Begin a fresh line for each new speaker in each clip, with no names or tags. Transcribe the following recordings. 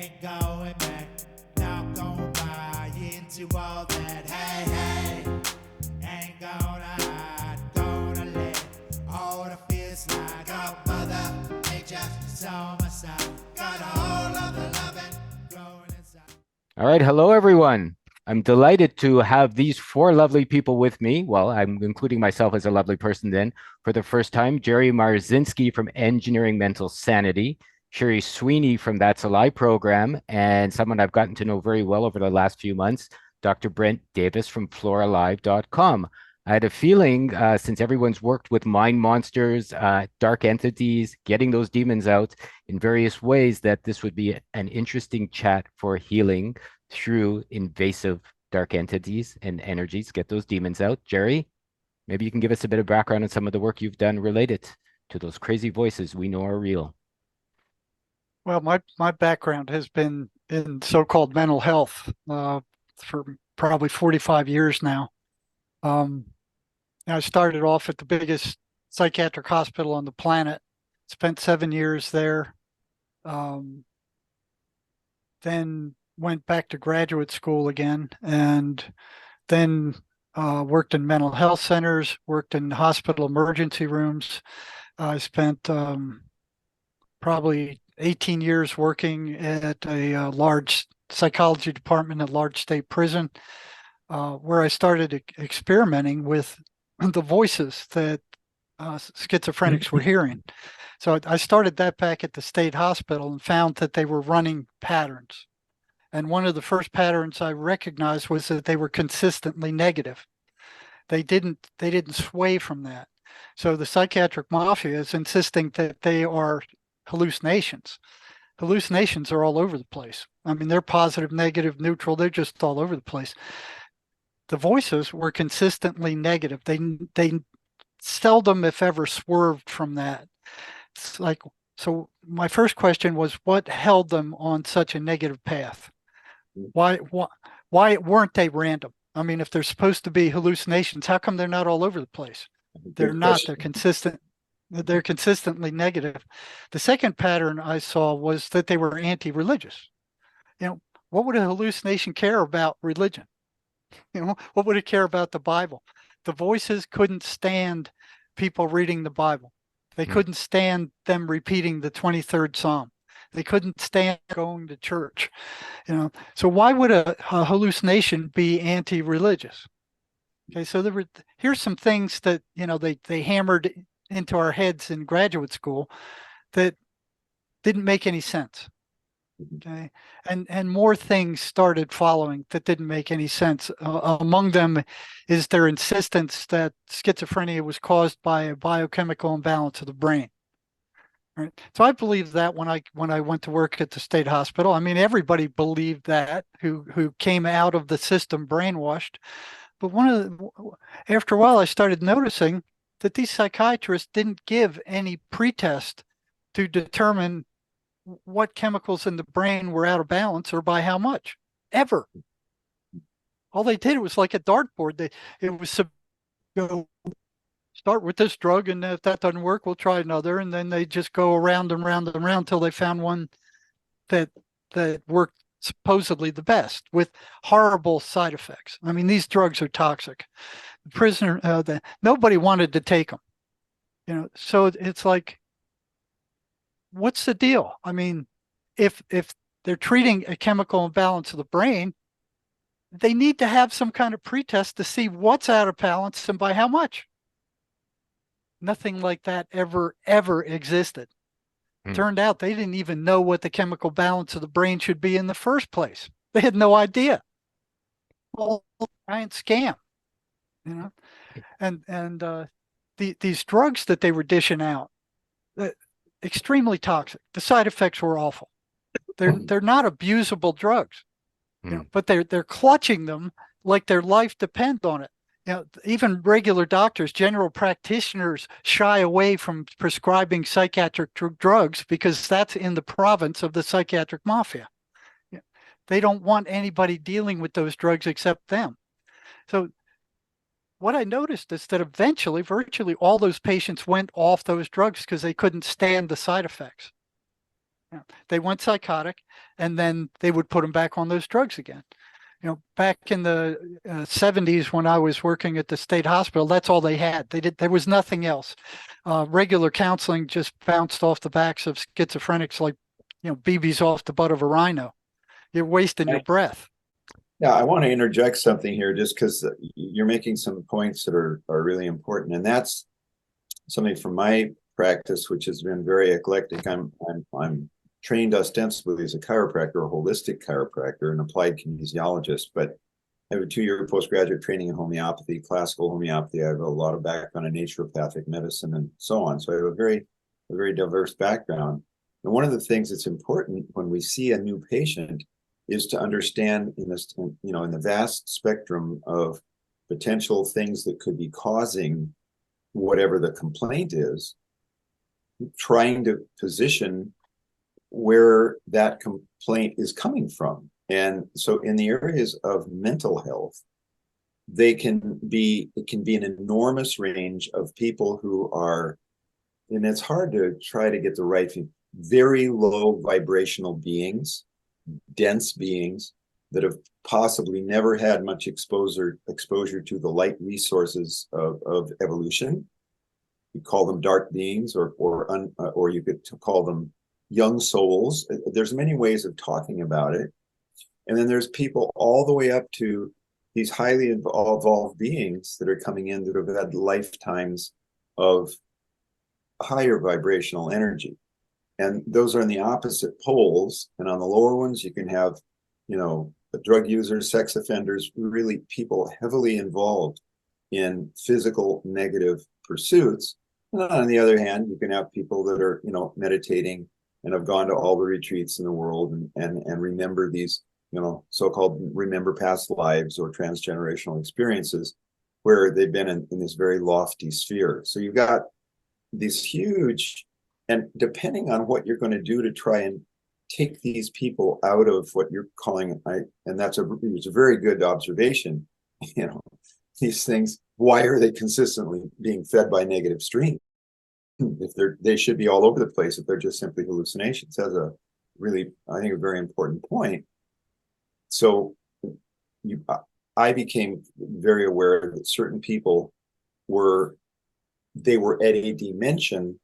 ain't going back. Not gonna buy into all that. Hey, hey, ain't gonna hide. Gonna let all the fear slide. Got mother nature, it's on my side. Got a whole lot of loving growing inside.
All right. Hello, everyone. I'm delighted to have these four lovely people with me. Well, I'm including myself as a lovely person then for the first time. Jerry Marzinsky from Engineering Mental Sanity, Sherry Sweeney from That's a Lie program, and someone I've gotten to know very well over the last few months, Dr. Brent Davis from FlorAlive.com. I had a feeling since everyone's worked with mind monsters, dark entities, getting those demons out in various ways, that this would be an interesting chat for healing through invasive dark entities and energies, get those demons out. Jerry, maybe you can give us a bit of background on some of the work you've done related to those crazy voices we know are real.
Well, my background has been in so-called mental health for probably 45 years now. I started off at the biggest psychiatric hospital on the planet, spent 7 years there, then went back to graduate school again, and then worked in mental health centers, worked in hospital emergency rooms. I spent probably 18 years working at a large psychology department at a large state prison, where I started experimenting with the voices that schizophrenics were hearing. So I started that back at the state hospital and found that they were running patterns. And one of the first patterns I recognized was that they were consistently negative. They didn't sway from that. So the psychiatric mafia is insisting that they are hallucinations. Hallucinations are all over the place. I mean, they're positive, negative, neutral. They're just all over the place. The voices were consistently negative. They seldom, if ever, swerved from that. It's like, so my first question was, what held them on such a negative path? Why weren't they random? I mean, if they're supposed to be hallucinations, how come they're not all over the place? They're not. They're consistent. They're consistently negative. The second pattern I saw was that they were anti-religious. What would a hallucination care about religion? What would it care about the Bible? The voices couldn't stand people reading the Bible. They couldn't stand them repeating the 23rd Psalm. They couldn't stand going to church. So why would a hallucination be anti-religious? Okay, so here's some things that they hammered into our heads in graduate school that didn't make any sense. Okay, and more things started following that didn't make any sense. Among them is their insistence that schizophrenia was caused by a biochemical imbalance of the brain. Right. So I believed that when I went to work at the state hospital. I mean, everybody believed that who came out of the system brainwashed. But after a while, I started noticing that these psychiatrists didn't give any pretest to determine what chemicals in the brain were out of balance or by how much, ever. All they did was like a dartboard. It was go start with this drug, and if that doesn't work, we'll try another, and then they just go around and round and round until they found one that worked supposedly the best, with horrible side effects. I mean, these drugs are toxic. Nobody wanted to take them. So it's like, what's the deal? I mean, if they're treating a chemical imbalance of the brain, they need to have some kind of pretest to see what's out of balance and by how much. Nothing like that ever existed. Turned out they didn't even know what the chemical balance of the brain should be in the first place. They had no idea. Well, giant scam, and these drugs that they were dishing out, extremely toxic. The side effects were awful. They're not abusable drugs, but they're clutching them like their life depends on it. Even regular doctors, general practitioners, shy away from prescribing psychiatric drugs because that's in the province of the psychiatric mafia. They don't want anybody dealing with those drugs except them. So what I noticed is that eventually, virtually all those patients went off those drugs because they couldn't stand the side effects. They went psychotic, and then they would put them back on those drugs again. Back in the 70s when I was working at the state hospital, that's all they had. There was nothing else. Regular counseling just bounced off the backs of schizophrenics like, BBs off the butt of a rhino. You're wasting your breath.
Yeah, I want to interject something here just because you're making some points that are really important. And that's something from my practice, which has been very eclectic. I'm trained ostensibly as a chiropractor, a holistic chiropractor, an applied kinesiologist, but I have a 2-year postgraduate training in homeopathy, classical homeopathy. I have a lot of background in naturopathic medicine and so on. So I have a very diverse background. And one of the things that's important when we see a new patient is to understand in this, in the vast spectrum of potential things that could be causing whatever the complaint is, trying to position where that complaint is coming from. And so in the areas of mental health, it can be an enormous range of people who are, and it's hard to try to get the right thing, very low vibrational beings, dense beings that have possibly never had much exposure to the light resources of evolution. You call them dark beings, or you could call them young souls. There's many ways of talking about it. And then there's people all the way up to these highly evolved beings that are coming in that have had lifetimes of higher vibrational energy. And those are in the opposite poles. And on the lower ones, you can have, drug users, sex offenders, really people heavily involved in physical negative pursuits. And on the other hand, you can have people that are, meditating and have gone to all the retreats in the world and remember these, so-called remember past lives or transgenerational experiences where they've been in this very lofty sphere. So you've got these huge, and depending on what you're going to do to try and take these people out of what you're calling, and it's a very good observation, these things, why are they consistently being fed by negative stream? If they should be all over the place, if they're just simply hallucinations. That's a really, I think, a very important point. So I became very aware that certain people were at a dimension,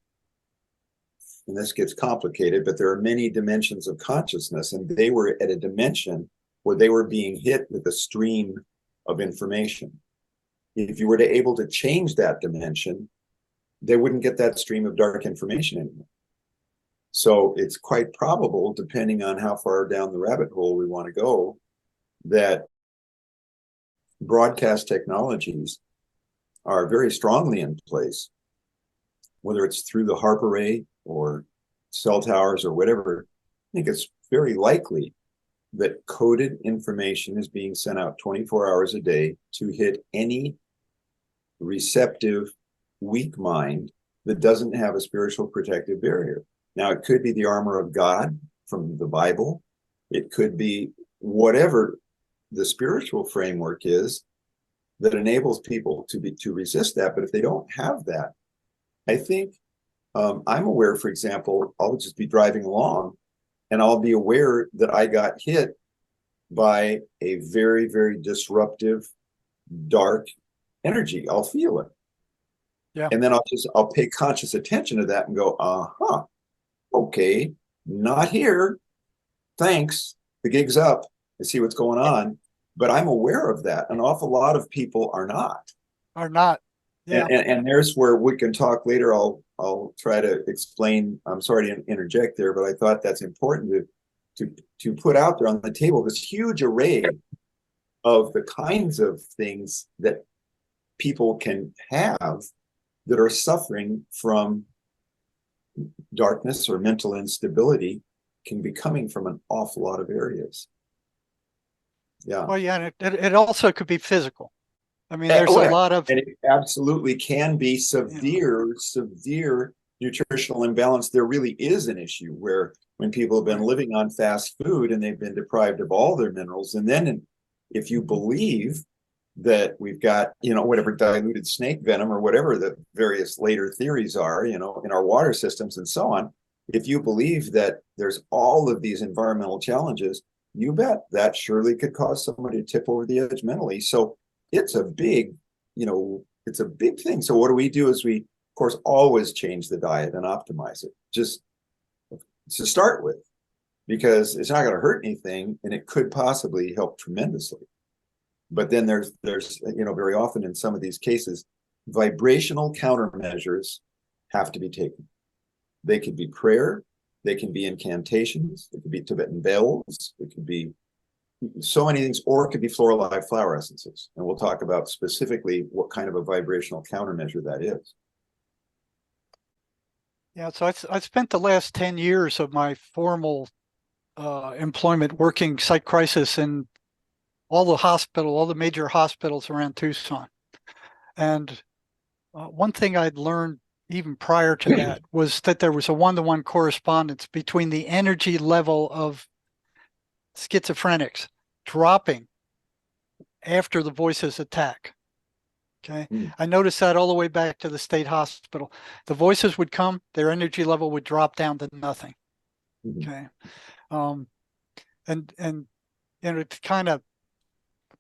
and this gets complicated, but there are many dimensions of consciousness, and they were at a dimension where they were being hit with a stream of information. If you were able to change that dimension, they wouldn't get that stream of dark information anymore. So it's quite probable, depending on how far down the rabbit hole we want to go, that broadcast technologies are very strongly in place, whether it's through the HARP array or cell towers or whatever. I think it's very likely that coded information is being sent out 24 hours a day to hit any receptive, weak mind that doesn't have a spiritual protective barrier. Now, it could be the armor of God from the Bible. It could be whatever the spiritual framework is that enables people to resist that. But if they don't have that, I think I'm aware, for example, I'll just be driving along and I'll be aware that I got hit by a very, very disruptive, dark energy. I'll feel it.
Yeah.
And then I'll pay conscious attention to that and go, okay, not here. Thanks. The gig's up. I see what's going on. But I'm aware of that. An awful lot of people are not.
Yeah.
And there's where we can talk later. I'll try to explain. I'm sorry to interject there, but I thought that's important to put out there on the table this huge array of the kinds of things that people can have that are suffering from darkness or mental instability can be coming from an awful lot of areas. Yeah.
Well, yeah, and it also could be physical. I mean, there's a lot of,
and it absolutely can be severe nutritional imbalance. There really is an issue where when people have been living on fast food and they've been deprived of all their minerals, and then if you believe that we've got, whatever diluted snake venom or whatever the various later theories are, in our water systems and so on, if you believe that there's all of these environmental challenges, you bet that surely could cause somebody to tip over the edge mentally. So it's a big, it's a big thing. So what do? Is we, of course, always change the diet and optimize it, just to start with, because it's not going to hurt anything and it could possibly help tremendously. But then there's very often in some of these cases, vibrational countermeasures have to be taken. They could be prayer, they can be incantations, it could be Tibetan bells, it could be so many things, or it could be FlorAlive flower essences. And we'll talk about specifically what kind of a vibrational countermeasure that is.
Yeah, so I spent the last 10 years of my formal employment working psych crisis in all the major hospitals around Tucson. And one thing I'd learned even prior to that was that there was a one-to-one correspondence between the energy level of schizophrenics dropping after the voices attack. Okay. I noticed that all the way back to the state hospital. The voices would come, their energy level would drop down to nothing. Okay. And to kind of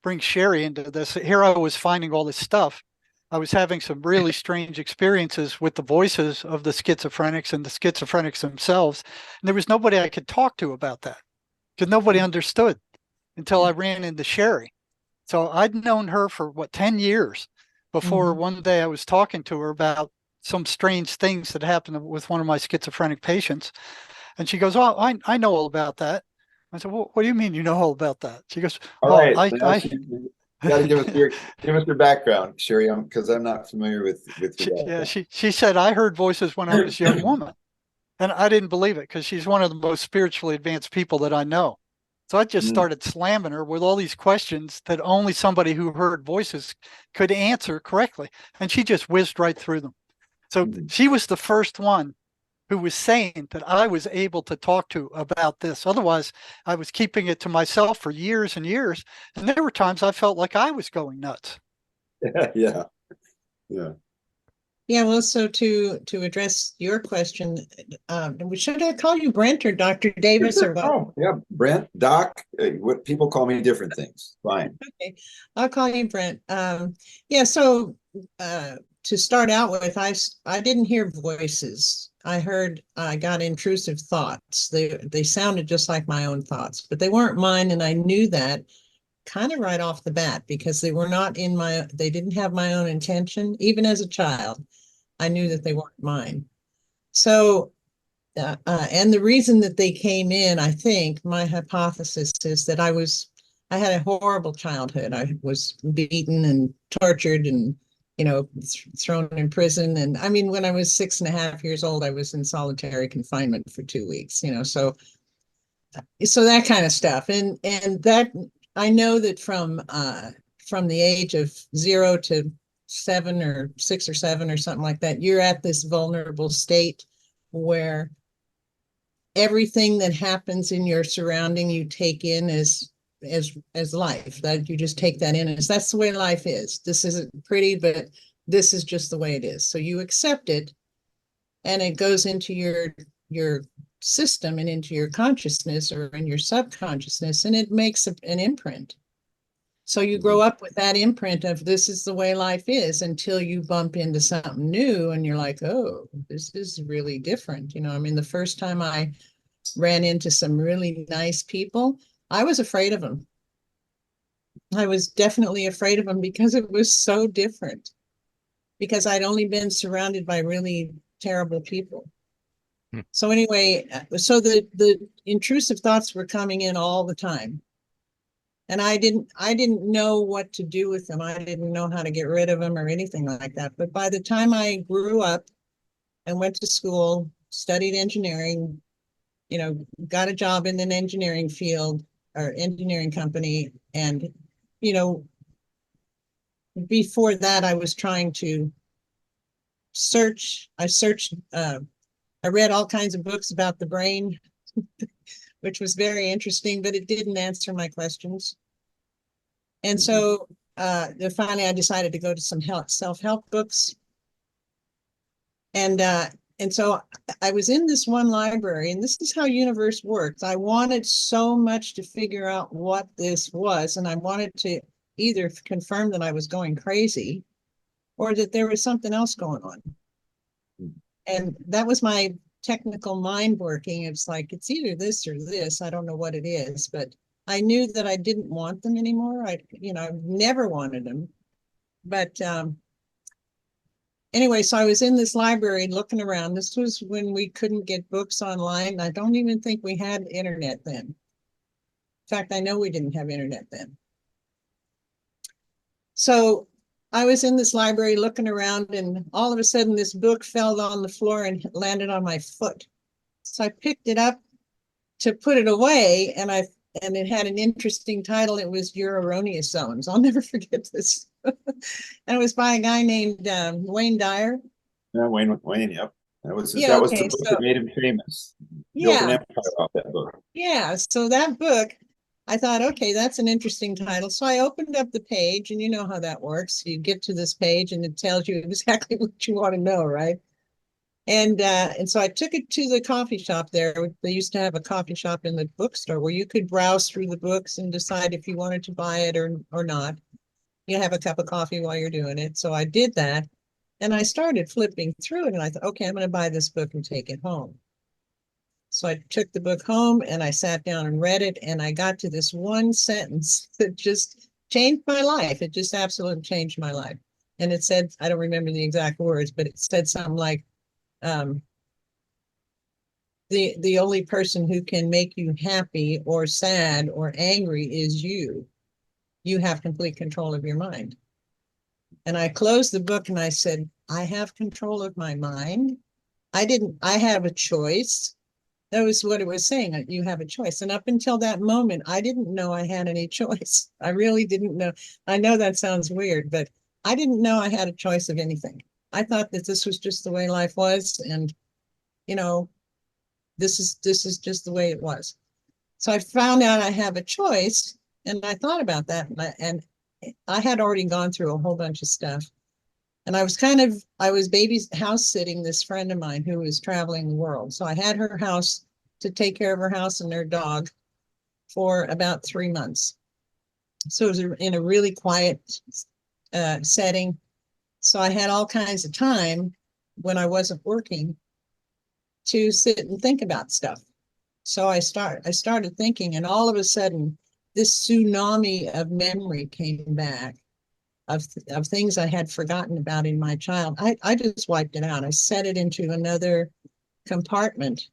bring Sherry into this, here I was finding all this stuff. I was having some really strange experiences with the voices of the schizophrenics and the schizophrenics themselves. And there was nobody I could talk to about that because nobody understood until I ran into Sherry. So I'd known her for 10 years before one day I was talking to her about some strange things that happened with one of my schizophrenic patients. And she goes, "Oh, I know all about that." I said, "Well, what do you mean you know all about that?" She goes,
"All right, you got to give us your background, Sherry, because I'm not familiar with
she said, "I heard voices when I was a young woman." And I didn't believe it because she's one of the most spiritually advanced people that I know. So I just started slamming her with all these questions that only somebody who heard voices could answer correctly. And she just whizzed right through them. So she was the first one who was saying that I was able to talk to about this. Otherwise, I was keeping it to myself for years and years. And there were times I felt like I was going nuts.
Yeah.
Yeah, well, so to address your question, should I call you Brent or Dr. Davis or what?
Oh, yeah, Brent, Doc, what people call me different things. Fine.
Okay, I'll call you Brent. Yeah, so to start out with, I didn't hear voices. I got intrusive thoughts. They sounded just like my own thoughts, but they weren't mine, and I knew that kind of right off the bat because they were not they didn't have my own intention. Even as a child, I knew that they weren't mine. So, and the reason that they came in, I think, my hypothesis is that I had a horrible childhood. I was beaten and tortured and, thrown in prison. And I mean, when I was 6.5 years old, I was in solitary confinement for 2 weeks, so that kind of stuff. And that, I know that from the age of 0 to 7 or 6 or 7 or something like that, you're at this vulnerable state where everything that happens in your surrounding you take in as life, that you just take that in as that's the way life is. This isn't pretty, but this is just the way it is. So you accept it and it goes into your system and into your consciousness or in your subconsciousness, and it makes an imprint. So you grow up with that imprint of this is the way life is until you bump into something new and you're like, oh, this is really different. I mean, the first time I ran into some really nice people, I was afraid of them. I was definitely afraid of them because it was so different, because I'd only been surrounded by really terrible people. So anyway, so the intrusive thoughts were coming in all the time. And I didn't know what to do with them. I didn't know how to get rid of them or anything like that. But by the time I grew up and went to school, studied engineering, got a job in an engineering field or engineering company. And, before that, I was trying to search. I read all kinds of books about the brain, which was very interesting, but it didn't answer my questions. And so finally I decided to go to some self-help books. And and so I was in this one library, and this is how universe works. I wanted so much to figure out what this was, and I wanted to either confirm that I was going crazy or that there was something else going on. And that was my technical mind working. It's like, it's either this or this. I don't know what it is, but I knew that I didn't want them anymore. I never wanted them. But anyway, so I was in this library looking around. This was when we couldn't get books online. I don't even think we had internet then. In fact, I know we didn't have internet then. So I was in this library looking around, and all of a sudden this book fell on the floor and landed on my foot. So I picked it up to put it away, and it had an interesting title. It was Your Erroneous Zones. I'll never forget this. And it was by a guy named Wayne Dyer.
Yeah, Wayne, yep. That was the book that made him famous. Built an empire off that book.
Yeah, so that book, I thought, okay, that's an interesting title. So I opened up the page, and you know how that works. You get to this page and it tells you exactly what you want to know, right? And so I took it to the coffee shop there. They used to have a coffee shop in the bookstore where you could browse through the books and decide if you wanted to buy it or not. You have a cup of coffee while you're doing it. So I did that, and I started flipping through it, and I thought, okay, I'm going to buy this book and take it home. So I took the book home and I sat down and read it, and I got to this one sentence that just changed my life. It just absolutely changed my life. And it said, I don't remember the exact words, but it said something like, the only person who can make you happy or sad or angry is you. You have complete control of your mind. And I closed the book and I said, I have control of my mind. I have a choice. That was what it was saying. You have a choice. And up until that moment, I didn't know I had any choice. I really didn't know. I know that sounds weird, but I didn't know I had a choice of anything. I thought that this was just the way life was. And, this is just the way it was. So I found out I have a choice, and I thought about that, and I had already gone through a whole bunch of stuff. And I was house sitting this friend of mine who was traveling the world. So I had her house to take care of her house and her dog for about 3 months. So it was in a really quiet setting. So I had all kinds of time when I wasn't working to sit and think about stuff. So I started thinking, and all of a sudden, this tsunami of memory came back of things I had forgotten about in my child. I just wiped it out. I set it into another compartment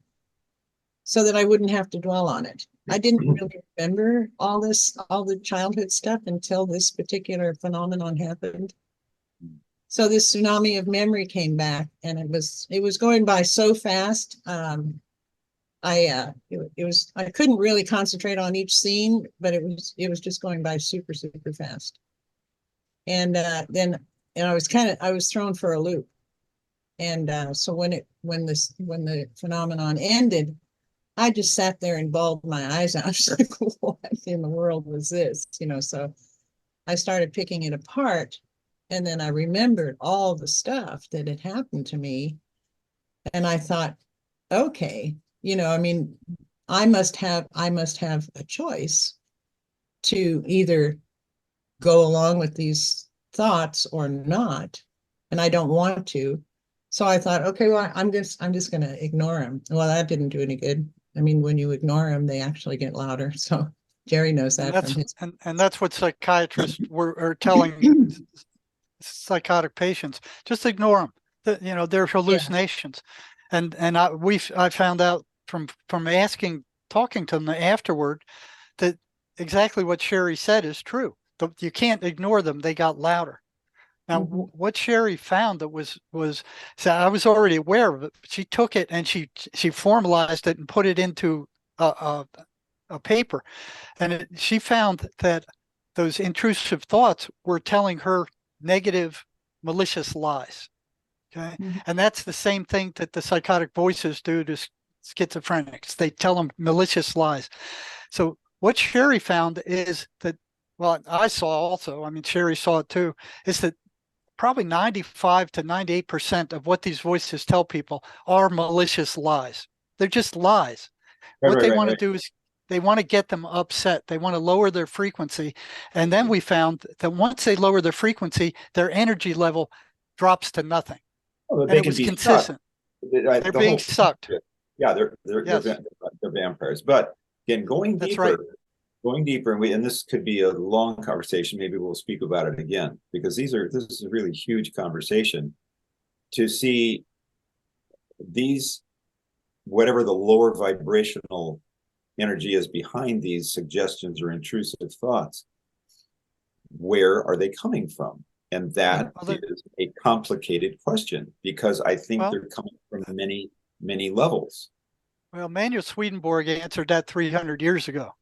so that I wouldn't have to dwell on it. I didn't really remember all the childhood stuff until this particular phenomenon happened. So this tsunami of memory came back, and it was going by so fast. I couldn't really concentrate on each scene, but it was just going by super, super fast. And then I was thrown for a loop. And so when the phenomenon ended, I just sat there and bawled my eyes out. I was like, what in the world was this? So I started picking it apart, and then I remembered all the stuff that had happened to me. And I thought, okay, I must have a choice to either go along with these thoughts or not, and I don't want to. So I thought, okay, well, I'm just going to ignore them. Well, that didn't do any good. I mean, when you ignore them, they actually get louder. So Jerry knows that.
And that's what psychiatrists are telling psychotic patients. Just ignore them. They're hallucinations. Yeah. And I found out from talking to them afterward that exactly what Sherry said is true. You can't ignore them. They got louder. Now, what Sherry found that was so I was already aware of it. But she took it and she formalized it and put it into a paper, and she found that those intrusive thoughts were telling her negative, malicious lies. Okay, and that's the same thing that the psychotic voices do to schizophrenics. They tell them malicious lies. So what Sherry found is that, well, I saw also, I mean, Sherry saw it too, is that probably 95 to 98% of what these voices tell people are malicious lies. They're just lies. What they want to do is they want to get them upset. They want to lower their frequency. And then we found that once they lower their frequency, their energy level drops to nothing.
Well,
And it was consistent. They're being sucked.
Yeah, they're vampires. But again, going
That's
deeper,
right.
and this could be a long conversation. Maybe we'll speak about it again, because this is a really huge conversation to see these, whatever the lower vibrational energy is behind these suggestions or intrusive thoughts. Where are they coming from? And that is a complicated question, because I think they're coming from many, many levels.
Well, Manuel Swedenborg answered that 300 years ago.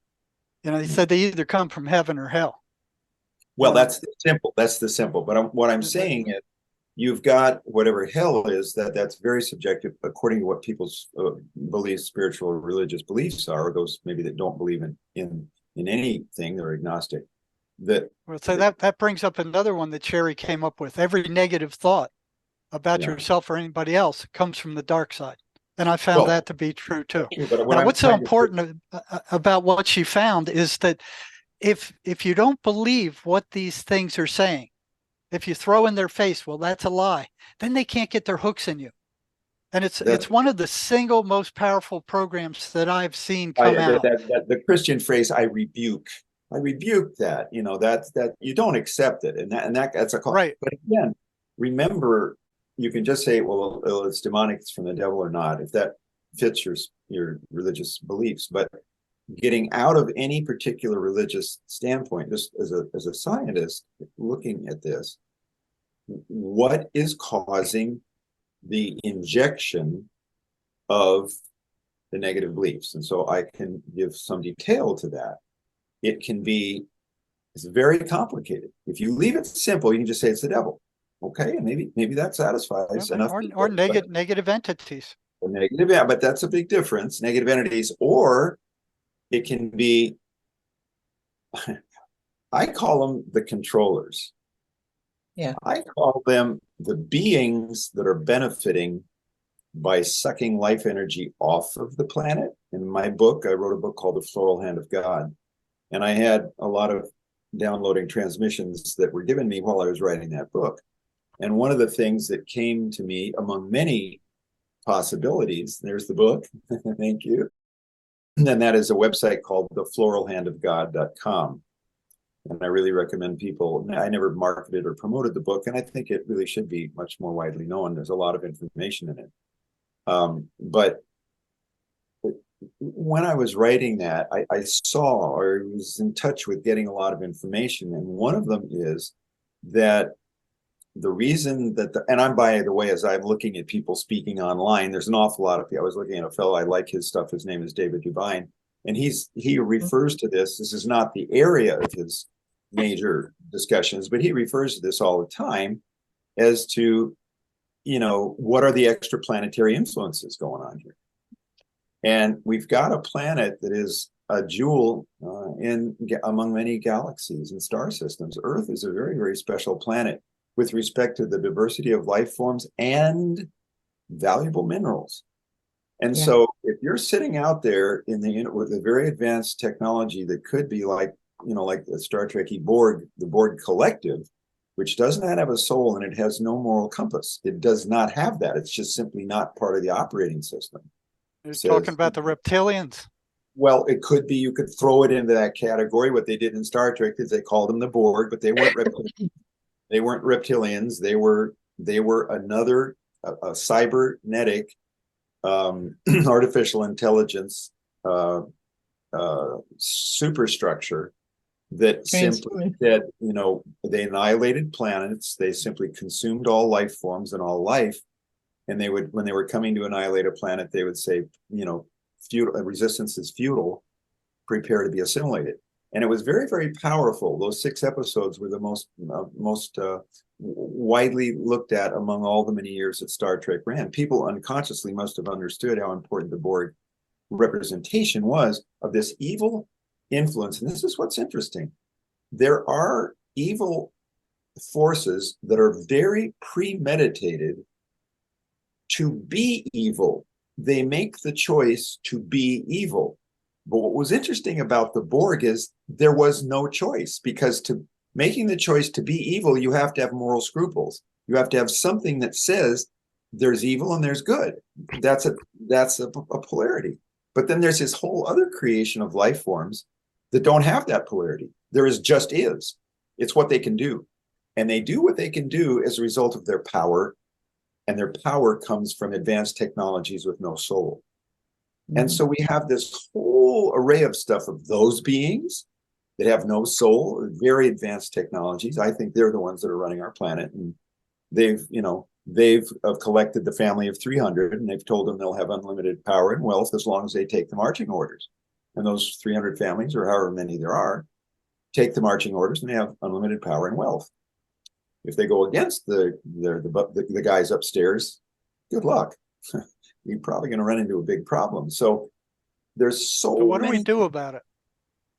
He said they either come from heaven or hell.
Well, that's simple. That's the simple. But what I'm saying is, you've got whatever hell is, that's very subjective according to what people's beliefs, spiritual or religious beliefs are, or those maybe that don't believe in anything, they're agnostic.
So that brings up another one that Sherry came up with. Every negative thought about yourself or anybody else comes from the dark side. And I found that to be true too. Now, what's so important about what she found is that if you don't believe what these things are saying, if you throw in their face, well, that's a lie, then they can't get their hooks in you. And it's one of the single most powerful programs that I've seen come out.
The Christian phrase, I rebuke that, that you don't accept it. And that's a call.
Right.
But again, remember, you can just say, well, it's demonic, it's from the devil or not, if that fits your religious beliefs. But getting out of any particular religious standpoint, just as a scientist looking at this, what is causing the injection of the negative beliefs? And so I can give some detail to that. It's very complicated. If you leave it simple, you can just say it's the devil. Okay, and maybe that satisfies enough.
Or negative entities.
Or negative, yeah, but that's a big difference. Negative entities, or it can be, I call them the controllers.
Yeah.
I call them the beings that are benefiting by sucking life energy off of the planet. In my book, I wrote a book called The Floral Hand of God. And I had a lot of downloading transmissions that were given me while I was writing that book. And one of the things that came to me, among many possibilities, there's the book, thank you. And then that is a website called thefloralhandofgod.com. And I really recommend people, I never marketed or promoted the book, and I think it really should be much more widely known. There's a lot of information in it. But when I was writing that, I saw, or was in touch with getting a lot of information. And one of them is that the reason that, and I'm, by the way, as I'm looking at people speaking online, there's an awful lot of people. I was looking at a fellow, I like his stuff. His name is David Dubine. And he refers to this. This is not the area of his major discussions, but he refers to this all the time as to, what are the extraplanetary influences going on here? And we've got a planet that is a jewel among many galaxies and star systems. Earth is a very, very special planet with respect to the diversity of life forms and valuable minerals. And so if you're sitting out there with a very advanced technology that could be like the Star Trek-y Borg, the Borg Collective, which does not have a soul and it has no moral compass. It does not have that. It's just simply not part of the operating system.
You're talking about the reptilians?
Well, it could be. You could throw it into that category. What they did in Star Trek is they called them the Borg, but they weren't reptilians. They weren't reptilians. They were another a cybernetic artificial intelligence superstructure that simply said, they annihilated planets. They simply consumed all life forms and all life. And they would, when they were coming to annihilate a planet, they would say, futile resistance is futile, prepare to be assimilated. And it was very, very powerful. Those 6 episodes were the most widely looked at among all the many years that Star Trek ran. People unconsciously must have understood how important the Borg representation was of this evil influence. And this is what's interesting. There are evil forces that are very premeditated to be evil. They make the choice to be evil. But what was interesting about the Borg is there was no choice, because to making the choice to be evil, you have to have moral scruples. You have to have something that says there's evil and there's good. That's a polarity. But then there's this whole other creation of life forms that don't have that polarity. There is just is. It's what they can do. And they do what they can do as a result of their power. And their power comes from advanced technologies with no soul. And so we have this whole array of stuff of those beings that have no soul, very advanced technologies. I think they're the ones that are running our planet. And they've collected the family of 300, and they've told them they'll have unlimited power and wealth as long as they take the marching orders. And those 300 families, or however many there are, take the marching orders and they have unlimited power and wealth. If they go against the guys upstairs, good luck. You're probably going to run into a big problem. So there's so
what do
many...
we do about it?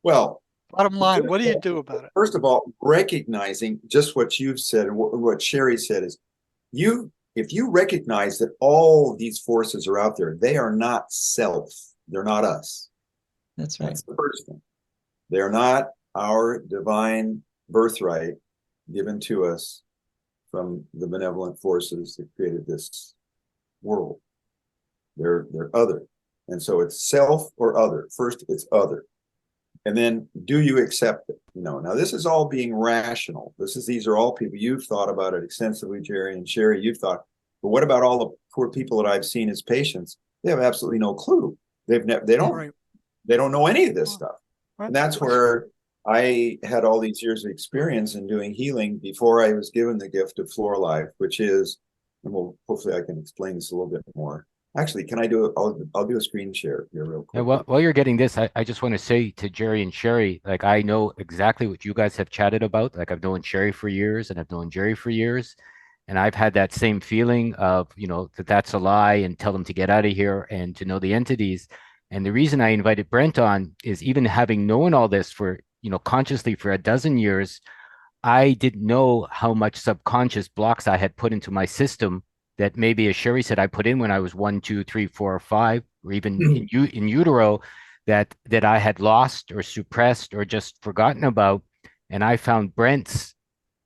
Well,
bottom line, what do you do about it?
First of all, recognizing just what you've said and what Sherry said is, if you recognize that all these forces are out there, they are not self. They're not us.
That's right.
That's the first thing. They're not our divine birthright given to us from the benevolent forces that created this world. They're other. And so it's self or other. First, it's other. And then, do you accept it? Now this is all being rational. These are all people. You've thought about it extensively, Jerry and Sherry. You've thought, but what about all the poor people that I've seen as patients? They have absolutely no clue. They don't know any of this stuff. And that's where I had all these years of experience in doing healing before I was given the gift of FlorAlive, which is, and hopefully I can explain this a little bit more. Actually, can I do it? I'll do a screen share here real quick.
Yeah, while you're getting this, I just want to say to Jerry and Sherry, like, I know exactly what you guys have chatted about. Like, I've known Sherry for years and I've known Jerry for years. And I've had that same feeling of, that's a lie, and tell them to get out of here and to know the entities. And the reason I invited Brent on is, even having known all this for, consciously for a dozen years, I didn't know how much subconscious blocks I had put into my system that maybe, as Sherry said, I put in when I was 1, 2, 3, 4, or 5, or even in utero, that I had lost or suppressed or just forgotten about. And I found Brent's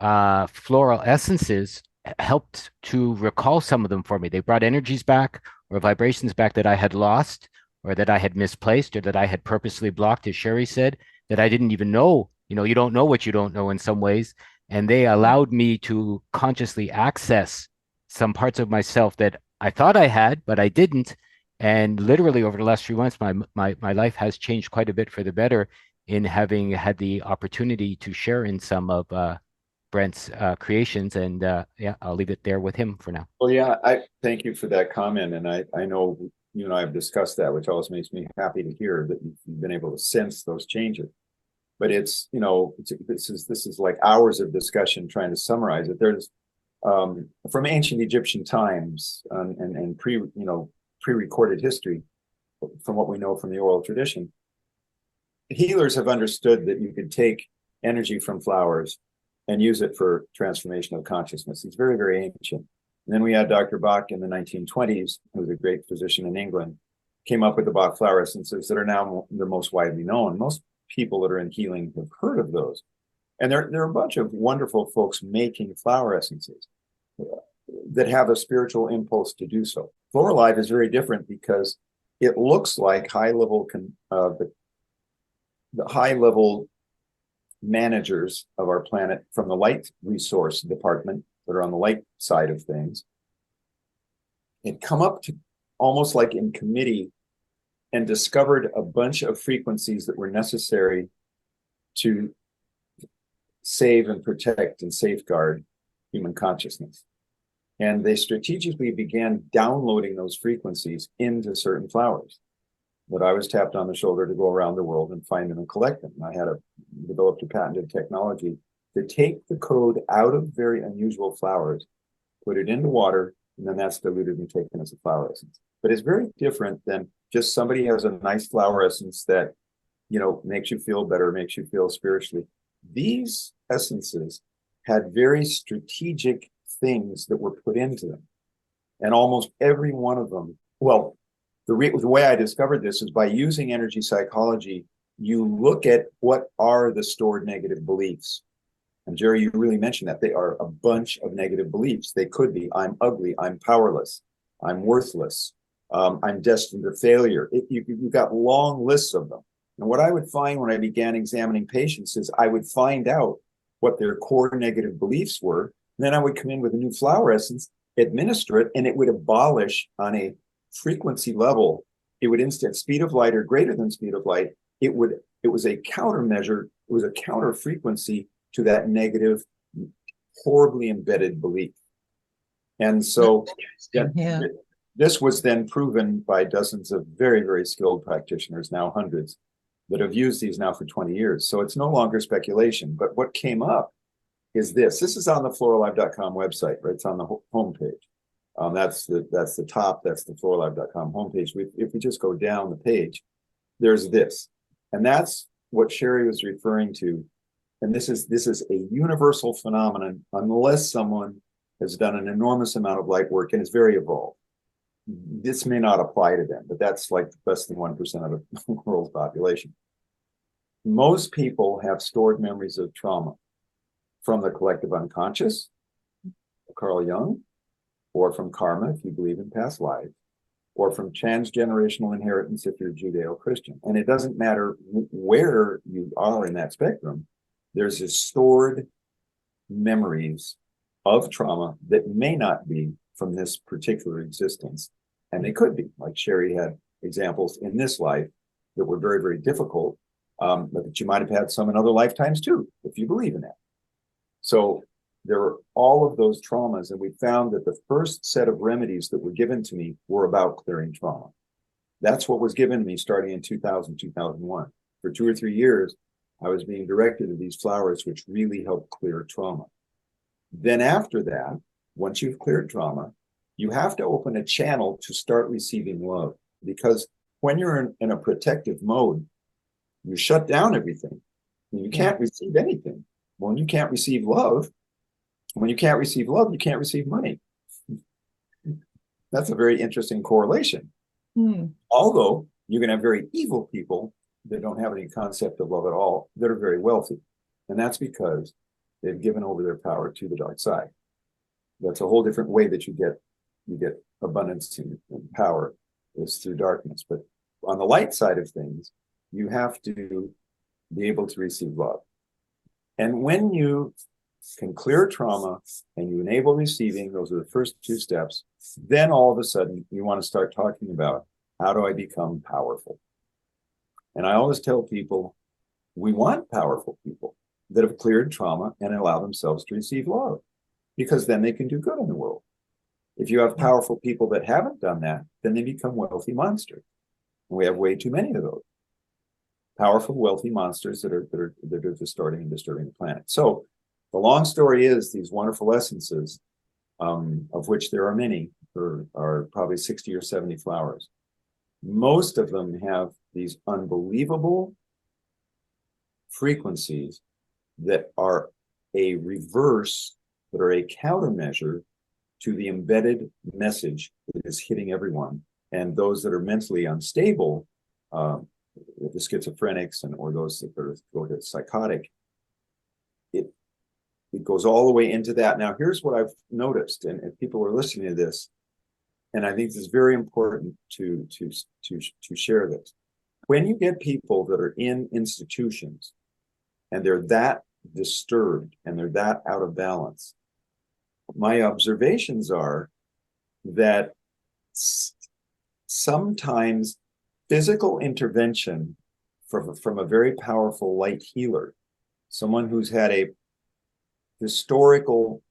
floral essences helped to recall some of them for me. They brought energies back or vibrations back that I had lost, or that I had misplaced, or that I had purposely blocked, as Sherry said, that I didn't even know. You don't know what you don't know in some ways. And they allowed me to consciously access some parts of myself that I thought I had, but I didn't. And literally over the last few months, my life has changed quite a bit for the better in having had the opportunity to share in some of Brent's creations. And I'll leave it there with him for now.
Well, yeah, I thank you for that comment. And I know you and I have discussed that, which always makes me happy to hear that you've been able to sense those changes. But it's, this is like hours of discussion trying to summarize it. There's from ancient Egyptian times and pre-recorded history, from what we know from the oral tradition, healers have understood that you could take energy from flowers and use it for transformation of consciousness. It's very, very ancient. And then we had Dr. Bach in the 1920s, who was a great physician in England, came up with the Bach flower essences that are now the most widely known. Most people that are in healing have heard of those. And there are a bunch of wonderful folks making flower essences that have a spiritual impulse to do so. FlorAlive is very different because it looks like the high-level managers of our planet from the light resource department that are on the light side of things had come up to almost like in committee and discovered a bunch of frequencies that were necessary to save and protect and safeguard human consciousness. And they strategically began downloading those frequencies into certain flowers that I was tapped on the shoulder to go around the world and find them and collect them. And I had developed a patented technology to take the code out of very unusual flowers, put it into water, and then that's diluted and taken as a flower essence. But it's very different than just somebody has a nice flower essence that, makes you feel better, makes you feel spiritually. These essences had very strategic things that were put into them. And almost every one of them, well, the way I discovered this is by using energy psychology, you look at what are the stored negative beliefs. And Jerry, you really mentioned that. They are a bunch of negative beliefs. They could be, I'm ugly, I'm powerless, I'm worthless, I'm destined to failure. You've got long lists of them. And what I would find when I began examining patients is I would find out what their core negative beliefs were. And then I would come in with a new flower essence, administer it, and it would abolish on a frequency level. It would instant speed of light or greater than speed of light. It was a countermeasure. It was a counter frequency to that negative, horribly embedded belief. And so this was then proven by dozens of very, very skilled practitioners, now hundreds, that have used these now for 20 years. So it's no longer speculation. But what came up is this. This is on the FlorAlive.com website, right? It's on the homepage. That's the top. That's the FlorAlive.com homepage. If we just go down the page, there's this, and that's what Sherry was referring to. And this is a universal phenomenon, unless someone has done an enormous amount of light work and is very evolved. This may not apply to them, but that's like less than 1% of the world's population. Most people have stored memories of trauma from the collective unconscious, Carl Jung, or from karma, if you believe in past lives, or from transgenerational inheritance if you're Judeo-Christian. And it doesn't matter where you are in that spectrum, there's this stored memories of trauma that may not be from this particular existence. And they could be, like Sherry had examples in this life that were very, very difficult, but that you might have had some in other lifetimes too, if you believe in that. So there were all of those traumas, and we found that the first set of remedies that were given to me were about clearing trauma. That's what was given to me starting in 2000, 2001. For 2 or 3 years, I was being directed to these flowers, which really helped clear trauma. Then after that, once you've cleared trauma, you have to open a channel to start receiving love. Because when you're in a protective mode, you shut down everything. You can't receive anything. When you can't receive love, you can't receive money. That's a very interesting correlation. Although you're going to have very evil people that don't have any concept of love at all, that are very wealthy. And that's because they've given over their power to the dark side. That's a whole different way that you get abundance and power, is through darkness. But on the light side of things, you have to be able to receive love. And when you can clear trauma and you enable receiving, those are the first 2 steps, then all of a sudden you want to start talking about, how do I become powerful? And I always tell people, we want powerful people that have cleared trauma and allow themselves to receive love, because then they can do good in the world. If you have powerful people that haven't done that, then they become wealthy monsters. And we have way too many of those. Powerful, wealthy monsters that are distorting and disturbing the planet. So the long story is, these wonderful essences, of which there are many, are probably 60 or 70 flowers. Most of them have these unbelievable frequencies that are a reverse, that are a countermeasure to the embedded message that is hitting everyone. And those that are mentally unstable, the schizophrenics or those that are psychotic, it goes all the way into that. Now, here's what I've noticed, and if people are listening to this, and I think this is very important to share this. When you get people that are in institutions and they're that disturbed and they're that out of balance, my observations are that sometimes physical intervention from a very powerful light healer, someone who's had a historical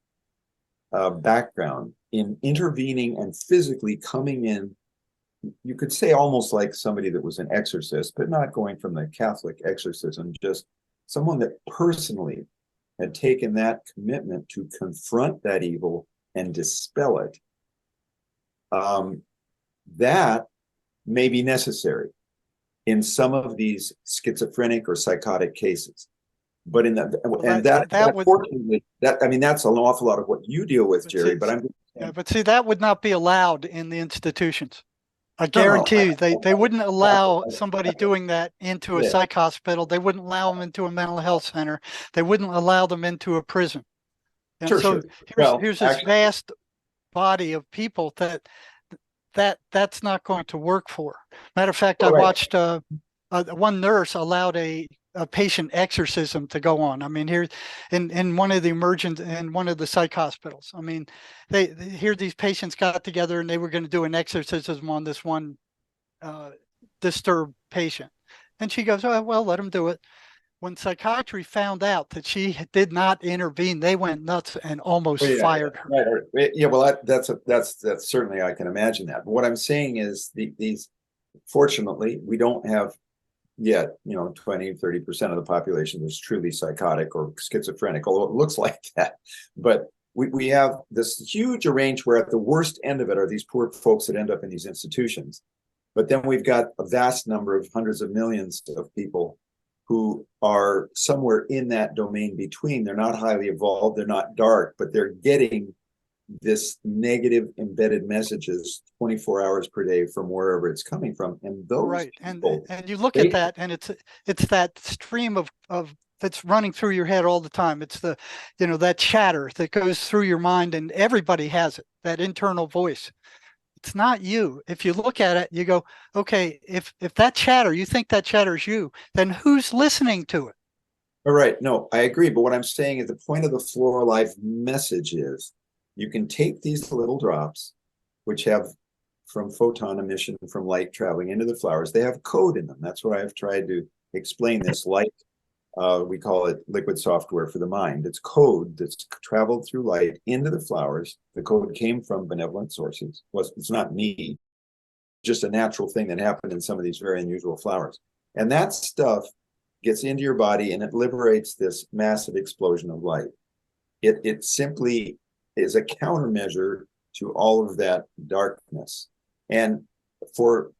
background in intervening and physically coming in, you could say almost like somebody that was an exorcist, but not going from the Catholic exorcism, just someone that personally had taken that commitment to confront that evil and dispel it. That may be necessary in some of these schizophrenic or psychotic cases. But in that, and
that
that
would,
fortunately, that, I mean, that's an awful lot of what you deal with, Jerry, but I'm just
yeah, but see, that would not be allowed in the institutions. I
no,
guarantee you, they wouldn't allow
I-
somebody doing that into a
Yeah.
psych hospital. They wouldn't allow them into a mental health center. They wouldn't allow them into a prison. And
Sure,
so
sure. Well,
here's this
actually,
vast body of people that's not going to work for. Matter of fact, I
right.
watched one nurse allowed a patient exorcism to go on. I mean, here in one of the in one of the psych hospitals. I mean, here these patients got together and they were going to do an exorcism on this one disturbed patient, and she goes, "Oh well, let them do it." When psychiatry found out that she did not intervene, they went nuts and almost
Oh, yeah,
fired her.
right. Yeah, well, that's certainly, I can imagine that. But what I'm saying is these, fortunately, we don't have yet, 20-30% of the population is truly psychotic or schizophrenic, although it looks like that. But we have this huge range where at the worst end of it are these poor folks that end up in these institutions. But then we've got a vast number of hundreds of millions of people who are somewhere in that domain between. They're not highly evolved, they're not dark, but they're getting this negative embedded messages 24 hours per day from wherever it's coming from. And those
Right.
people,
And you look at that and it's that stream of that's running through your head all the time. It's the, that chatter that goes through your mind, and everybody has it, that internal voice. It's not you. If you look at it, you go, okay, if that chatter, you think that chatter is you, then who's listening to it?
all right, no, I agree. But what I'm saying is the point of the FlorAlive message is you can take these little drops, which have from photon emission from light traveling into the flowers, they have code in them. That's what I've tried to explain this light. We call it liquid software for the mind. It's code that's traveled through light into the flowers. The code came from benevolent sources. It's not me, just a natural thing that happened in some of these very unusual flowers. And that stuff gets into your body and it liberates this massive explosion of light. It simply is a countermeasure to all of that darkness. And for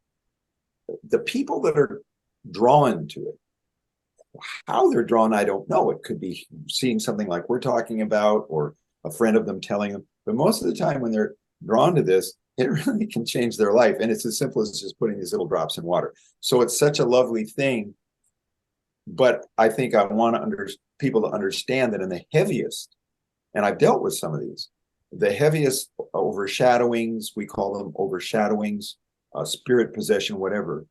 the people that are drawn to it, how they're drawn, I don't know. It could be seeing something like we're talking about, or a friend of them telling them. But most of the time when they're drawn to this, it really can change their life. And it's as simple as just putting these little drops in water. So it's such a lovely thing. But I think I want people to understand that in the heaviest, and I've dealt with some of these, the heaviest overshadowings, we call them overshadowings, spirit possession, whatever,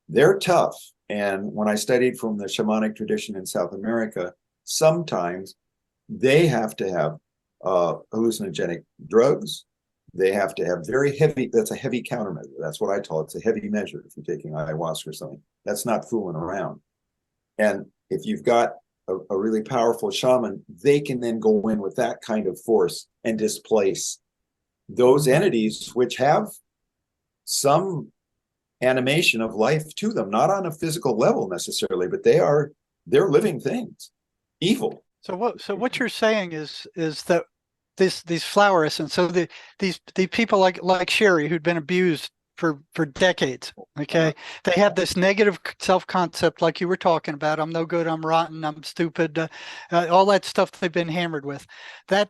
they're tough. And when I studied from the shamanic tradition in South America, sometimes they have to have hallucinogenic drugs. They have to have very heavy, that's a heavy countermeasure. That's what I call it. It's a heavy measure if you're taking ayahuasca or something. That's not fooling around. And if you've got a really powerful shaman, they can then go in with that kind of force and displace those entities which have some animation of life to them, not on a physical level necessarily, but they're living things, evil.
So what you're saying is that these flower essence, so these people like Sherry, who'd been abused for decades, okay, they have this negative self-concept like you were talking about. I'm no good, I'm rotten, I'm stupid, all that stuff they've been hammered with. That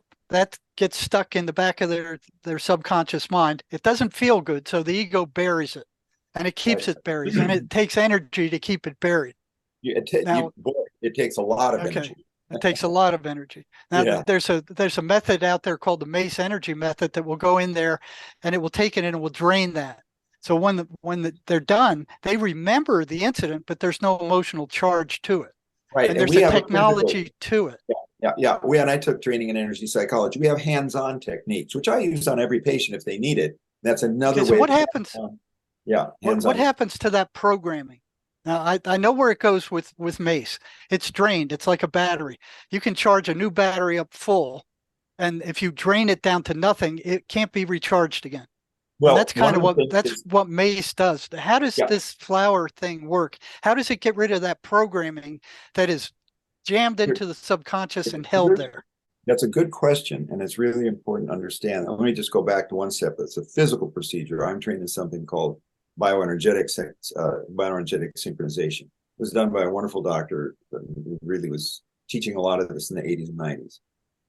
gets stuck in the back of their subconscious mind. It doesn't feel good, so the ego buries it, and it keeps it buried, and it takes energy to keep it buried.
It takes a lot of energy.
It takes a lot of energy. Now,
Yeah.
there's a method out there called the MACE energy method that will go in there, and it will take it and it will drain that. So when they're done, they remember the incident, but there's no emotional charge to it.
Right.
And there's a technology to it.
Yeah. And I took training in energy psychology. We have hands-on techniques, which I use on every patient if they need it. That's another way.
So what happens?
Yeah.
What happens to that programming? Now, I know where it goes with MACE. It's drained. It's like a battery. You can charge a new battery up full, and if you drain it down to nothing, it can't be recharged again. Well, and that's kind of what MACE does. How does this flower thing work? How does it get rid of that programming that is jammed into the subconscious and held there?
That's a good question, and it's really important to understand. Let me just go back to one step. It's a physical procedure. I'm trained in something called bioenergetic synchronization. was done by a wonderful doctor that really was teaching a lot of this in the 80s and 90s.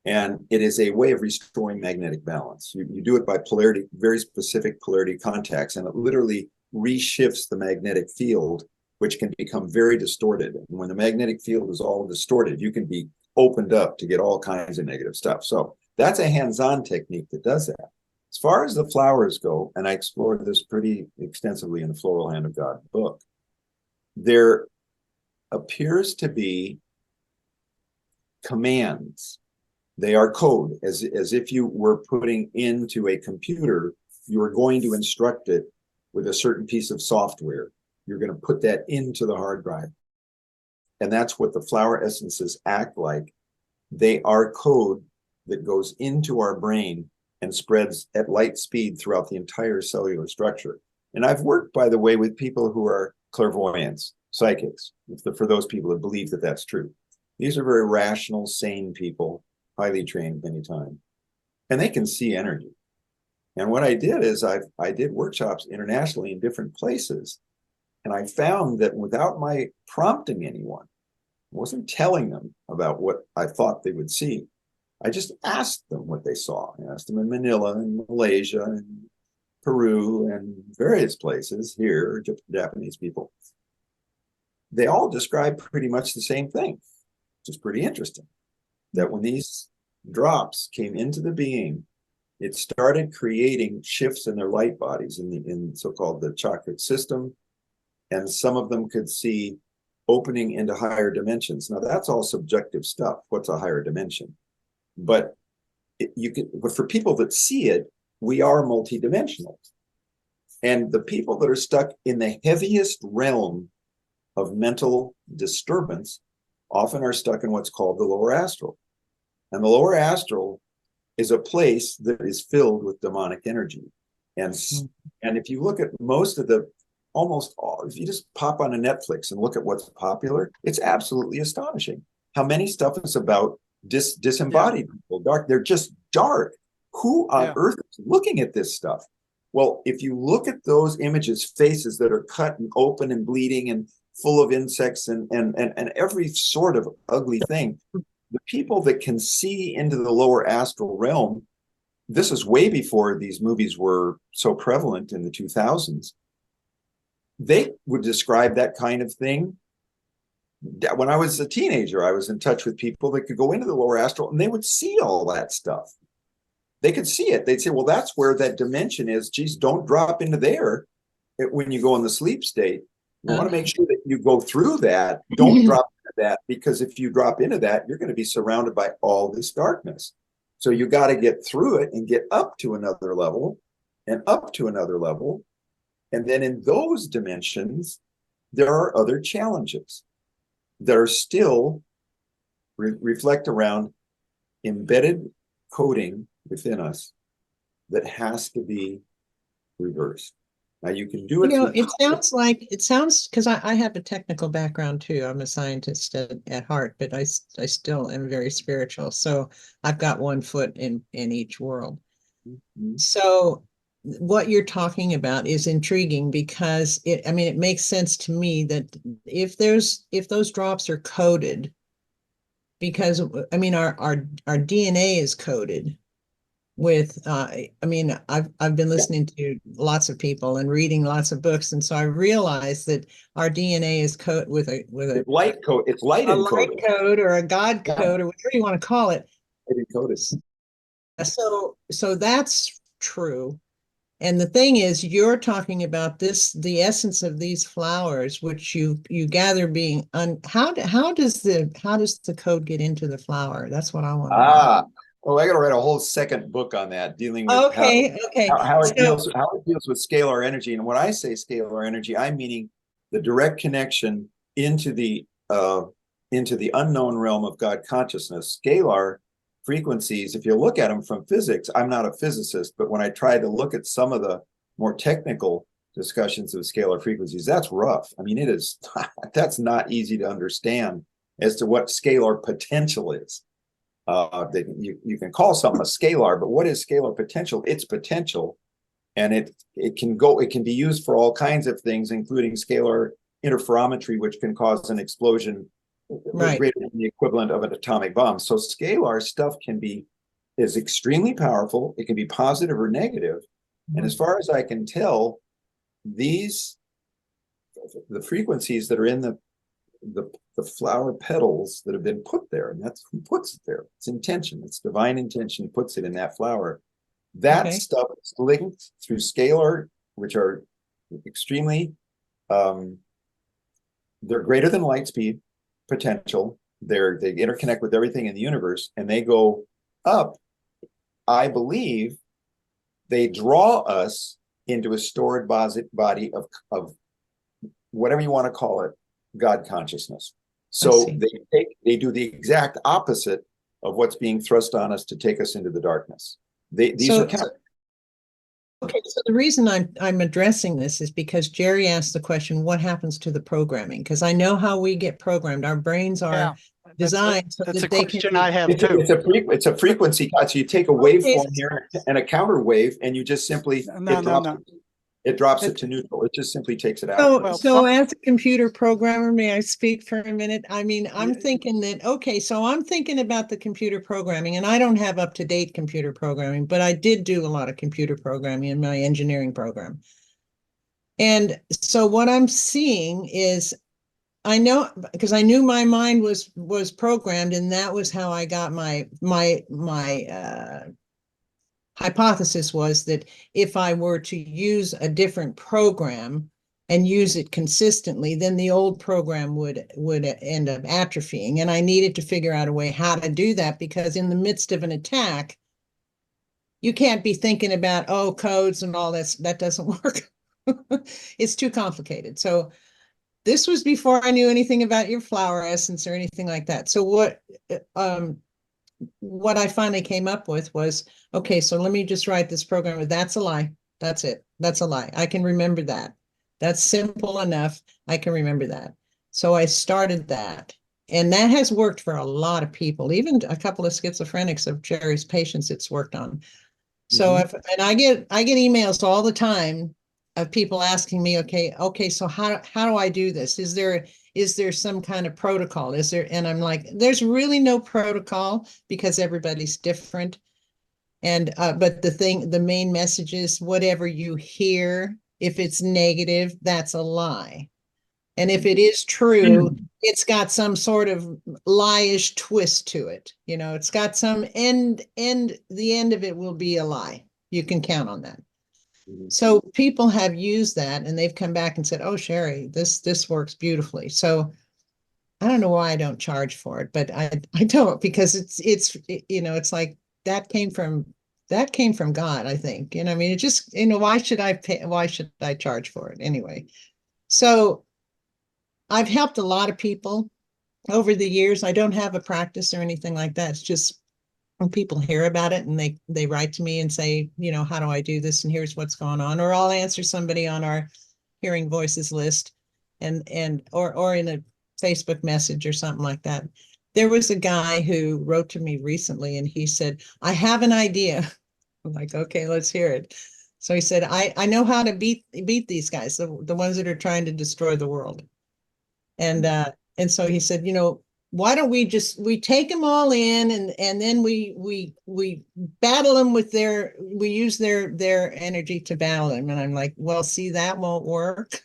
And it is a way of restoring magnetic balance. You do it by polarity, very specific polarity contacts, and it literally reshifts the magnetic field, which can become very distorted. And when the magnetic field is all distorted, you can be opened up to get all kinds of negative stuff. So that's a hands-on technique that does that. As far as the flowers go, and I explored this pretty extensively in the Floral Hand of God book, there appears to be commands. They are code, as if you were putting into a computer, you are going to instruct it with a certain piece of software. You're going to put that into the hard drive. And that's what the flower essences act like. They are code that goes into our brain and spreads at light speed throughout the entire cellular structure. And I've worked, by the way, with people who are clairvoyants, psychics, for those people that believe that that's true. These are very rational, sane people, highly trained many times, and they can see energy. And what I did is I did workshops internationally in different places, and I found that without my prompting anyone, I wasn't telling them about what I thought they would see. I just asked them what they saw. I asked them in Manila and Malaysia and Peru and various places here, Japanese people. They all described pretty much the same thing, which is pretty interesting. That when these drops came into the being, it started creating shifts in their light bodies in so-called the chakra system, and some of them could see opening into higher dimensions. Now that's all subjective stuff. What's a higher dimension? But but for people that see it, we are multidimensional. And the people that are stuck in the heaviest realm of mental disturbance often are stuck in what's called the lower astral. And the lower astral is a place that is filled with demonic energy. And if you look at most of almost all, if you just pop on a Netflix and look at what's popular, it's absolutely astonishing how many stuff is about disembodied people, dark. They're just dark. Who on earth is looking at this stuff? Well, if you look at those images, faces that are cut and open and bleeding and full of insects and every sort of ugly thing, the people that can see into the lower astral realm, this is way before these movies were so prevalent in the 2000s. They would describe that kind of thing. When I was a teenager, I was in touch with people that could go into the lower astral and they would see all that stuff. They could see it. They'd say, well, that's where that dimension is. Geez, don't drop into there when you go in the sleep state. You want to make sure that you go through that. Don't drop into that, because if you drop into that, you're going to be surrounded by all this darkness. So you got to get through it and get up to another level and up to another level. And then in those dimensions, there are other challenges that are still reflect around embedded coding within us that has to be reversed. Now you can do it.
It sounds because I have a technical background too. I'm a scientist at heart, but I still am very spiritual. So I've got one foot in each world. Mm-hmm. So what you're talking about is intriguing because it makes sense to me that if those drops are coded, because our DNA is coded with I've been listening to lots of people and reading lots of books, and so I realized that our DNA is coded with a
light code. It's light encoded.
Light code or a God code or whatever you want to call it.
Light encoded.
So that's true. And the thing is, you're talking about the essence of these flowers, which you gather being how does the code get into the flower? That's what I want to know.
Well, I got to write a whole second book on that, dealing with how it deals with scalar energy. And when I say scalar energy, I'm meaning the direct connection into the unknown realm of God consciousness. Scalar frequencies, if you look at them from physics, I'm not a physicist, but when I try to look at some of the more technical discussions of scalar frequencies, that's rough. I mean, that's not easy to understand as to what scalar potential is. You can call something a scalar, but what is scalar potential? It's potential, and it can be used for all kinds of things, including scalar interferometry, which can cause an explosion
Right.
greater than the equivalent of an atomic bomb. So scalar stuff is extremely powerful. It can be positive or negative. And as far as I can tell, the frequencies that are in the flower petals that have been put there, and that's who puts it there. It's intention. It's divine intention puts it in that flower. That stuff is linked through scalar, which are extremely, they're greater than light speed potential. They interconnect with everything in the universe, and they go up. I believe they draw us into a stored body of whatever you want to call it, God consciousness. So they do the exact opposite of what's being thrust on us to take us into the darkness.
Okay, so the reason I'm addressing this is because Jerry asked the question, what happens to the programming? Because I know how we get programmed. Our brains are designed so
that's
that
a
they
question
can
I have too.
It's a frequency. So you take a waveform here and a counter wave, and you just simply it drops it to neutral. It just simply takes it out.
So as a computer programmer, may I speak for a minute? I mean, I'm thinking that, okay, so I'm thinking about the computer programming, and I don't have up-to-date computer programming, but I did do a lot of computer programming in my engineering program. And so what I'm seeing is, I know, because I knew my mind was programmed, and that was how I got my hypothesis was that if I were to use a different program and use it consistently, then the old program would end up atrophying. And I needed to figure out a way how to do that, because in the midst of an attack, you can't be thinking about, oh, codes and all that. That doesn't work. It's too complicated. So this was before I knew anything about your flower essence or anything like that. So what I finally came up with was, okay, so let me just write this program. That's a lie. That's it. That's a lie. I can remember that. That's simple enough. I can remember that. So I started that. And that has worked for a lot of people, even a couple of schizophrenics of Jerry's patients it's worked on. So I get emails all the time of people asking me, okay, so how do I do this? Is there some kind of protocol? And I'm like, there's really no protocol, because everybody's different. And but the main message is, whatever you hear, if it's negative, that's a lie. And if it is true, it's got some sort of lie-ish twist to it. You know, it's got some the end of it will be a lie. You can count on that. So people have used that, and they've come back and said, oh, Sherry, this works beautifully. So I don't know why I don't charge for it, but I don't, because it's like that came from God, I think. I mean, it just, why should I charge for it anyway? So I've helped a lot of people over the years. I don't have a practice or anything like that. It's just when people hear about it and they write to me and say, how do I do this? And here's what's going on. Or I'll answer somebody on our Hearing Voices list or in a Facebook message or something like that. There was a guy who wrote to me recently, and he said, I have an idea. I'm like, okay, let's hear it. So he said, I know how to beat these guys, the ones that are trying to destroy the world. And so he said, why don't we take them all in, and then we battle them we use their energy to battle them. And I'm like, well, see, that won't work,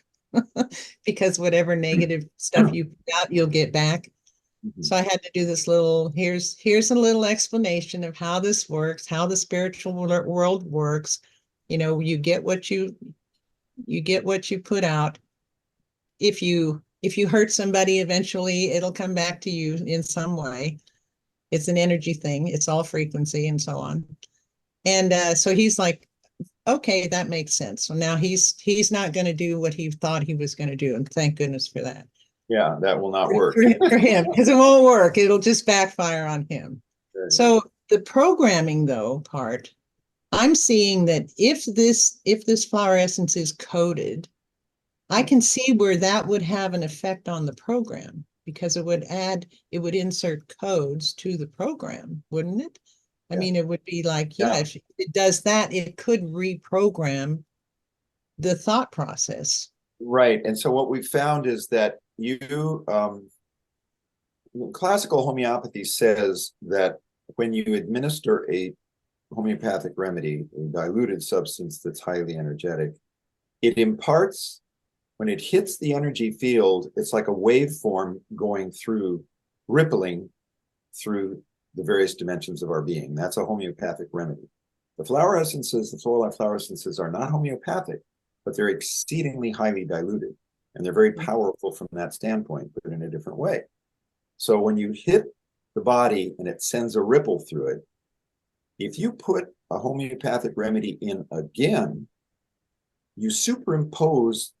because whatever negative stuff you put out, you'll get back. So I had to do this here's a little explanation of how this works, how the spiritual world works. You get what you put out. If you hurt somebody, eventually it'll come back to you in some way. It's an energy thing. It's all frequency and so on. And so he's like, okay, that makes sense. So now he's not going to do what he thought he was going to do. And thank goodness for that.
Yeah, that will not work.
For him, because it won't work. It'll just backfire on him. So the programming, though, part, I'm seeing that if this flower essence is coded, I can see where that would have an effect on the program, because it would insert codes to the program, wouldn't it? I mean, it would be like, if it does that, it could reprogram the thought process.
Right. And so what we found is that classical homeopathy says that when you administer a homeopathic remedy, a diluted substance that's highly energetic, it imparts, when it hits the energy field, it's like a waveform going through, rippling through the various dimensions of our being. That's a homeopathic remedy. The flower essences, the FlorAlive flower essences, are not homeopathic, but they're exceedingly highly diluted. And they're very powerful from that standpoint, but in a different way. So when you hit the body and it sends a ripple through it, if you put a homeopathic remedy in again, you superimpose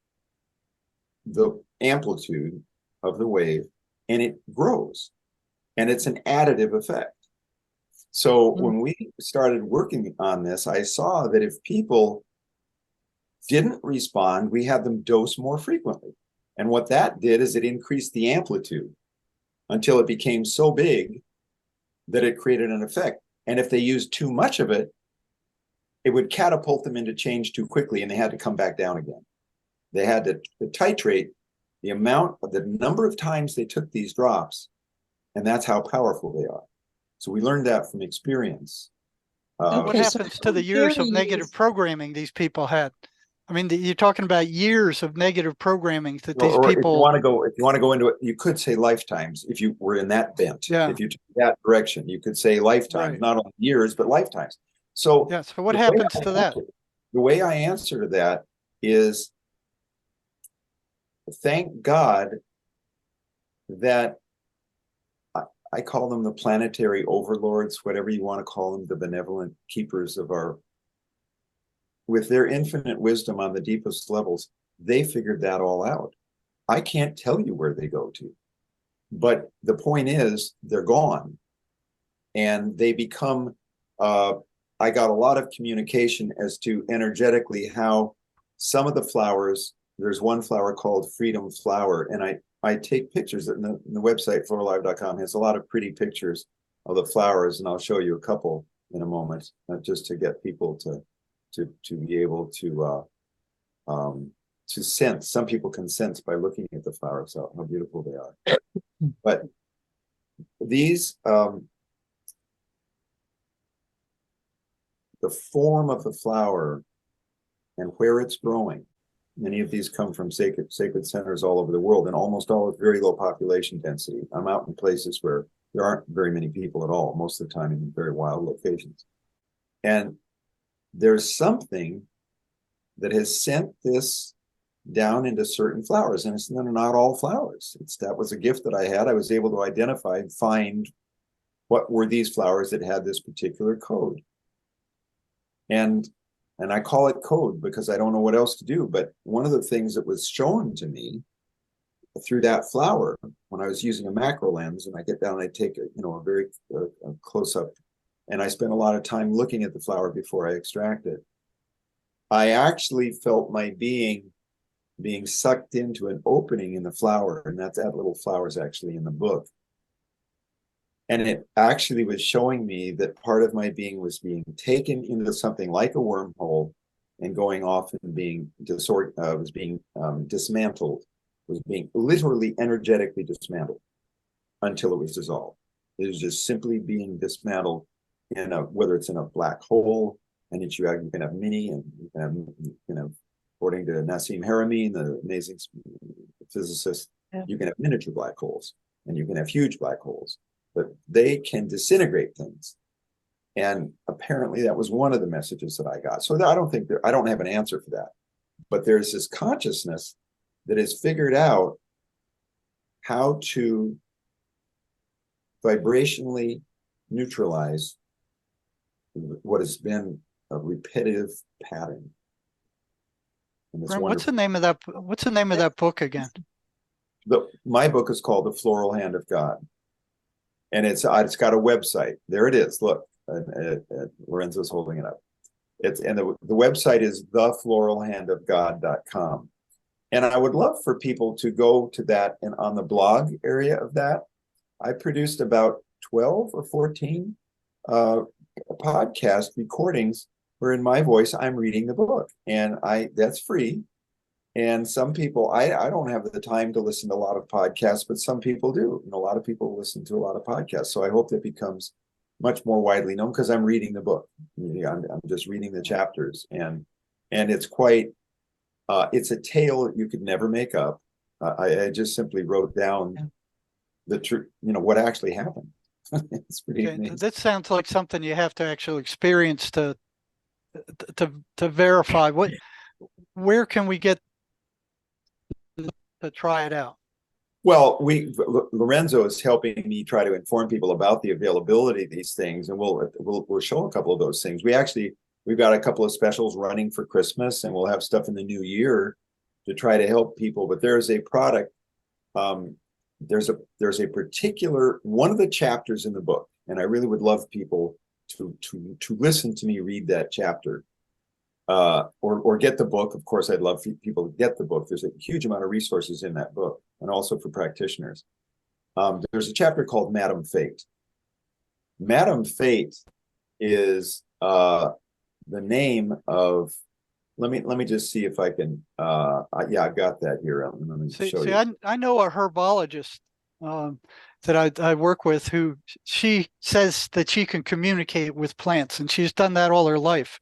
the amplitude of the wave and it grows. And it's an additive effect. So when we started working on this, I saw that if people didn't respond, we had them dose more frequently. And what that did is it increased the amplitude until it became so big that it created an effect. And if they used too much of it, it would catapult them into change too quickly and they had to come back down again. They had to titrate the number of times they took these drops, and that's how powerful they are. So we learned that from experience.
What happens to the years of negative programming these people had? I mean, you're talking about years of negative programming that these people.
If you want to go into it, you could say lifetimes. If you were in that bent, if you took that direction, you could say lifetimes, not only years but lifetimes. So
So what happens to that?
The way I answer to that is, thank God that I call them the planetary overlords, whatever you want to call them, the benevolent keepers of with their infinite wisdom on the deepest levels, they figured that all out. I can't tell you where they go to, but the point is they're gone and they become, I got a lot of communication as to energetically how some of the flowers, there's one flower called Freedom Flower, and I take pictures, and the website FlorAlive.com has a lot of pretty pictures of the flowers, and I'll show you a couple in a moment, just to get people to be able to sense. Some people can sense by looking at the flowers how beautiful they are. But these, the form of the flower and where it's growing, many of these come from sacred centers all over the world, and almost all with very low population density. I'm out in places where there aren't very many people at all, most of the time in very wild locations. And there's something that has sent this down into certain flowers, and it's not all flowers. That was a gift that I had. I was able to identify and find what were these flowers that had this particular code. And I call it code because I don't know what else to do. But one of the things that was shown to me through that flower, when I was using a macro lens, and I get down and I take a very close up, and I spent a lot of time looking at the flower before I extract it, I actually felt my being sucked into an opening in the flower, and that little flower is actually in the book. And it actually was showing me that part of my being was being taken into something like a wormhole and going off and being dismantled, was being literally energetically dismantled until it was dissolved. It was just simply being dismantled whether it's in a black hole, and you can have mini, and you can have, according to Nassim Haramein, the amazing physicist, you can have miniature black holes, and you can have huge black holes. But they can disintegrate things. And apparently that was one of the messages that I got. So I don't have an answer for that. But there's this consciousness that has figured out how to vibrationally neutralize what has been a repetitive pattern.
Brent, what's the name of that book again?
My book is called The Floral Hand of God. And it's got a website. There it is. Look, Lorenzo's holding it up. The website is thefloralhandofgod.com. And I would love for people to go to that, and on the blog area of that, I produced about 12 or 14 podcast recordings where in my voice I'm reading the book, and that's free. And some people, I don't have the time to listen to a lot of podcasts, but some people do. A lot of people listen to a lot of podcasts. So I hope that becomes much more widely known because I'm reading the book. I'm just reading the chapters, and it's quite, it's a tale you could never make up. I just simply wrote down the truth, what actually happened. It's pretty amazing.
That sounds like something you have to actually experience to verify. Where can we get to try it out?
Well, Lorenzo is helping me try to inform people about the availability of these things, and we'll show a couple of those things. We've got a couple of specials running for Christmas, and we'll have stuff in the new year to try to help people. But there's a product, there's a particular one of the chapters in the book, and I really would love people to listen to me read that chapter. Or get the book. Of course, I'd love people to get the book. There's a huge amount of resources in that book, and also for practitioners. There's a chapter called Madame Fate. Madame Fate is the name of. Let me just see if I can. Yeah, I've got that here. Let me show you.
I know a herbologist that I work with who she says that she can communicate with plants, and she's done that all her life.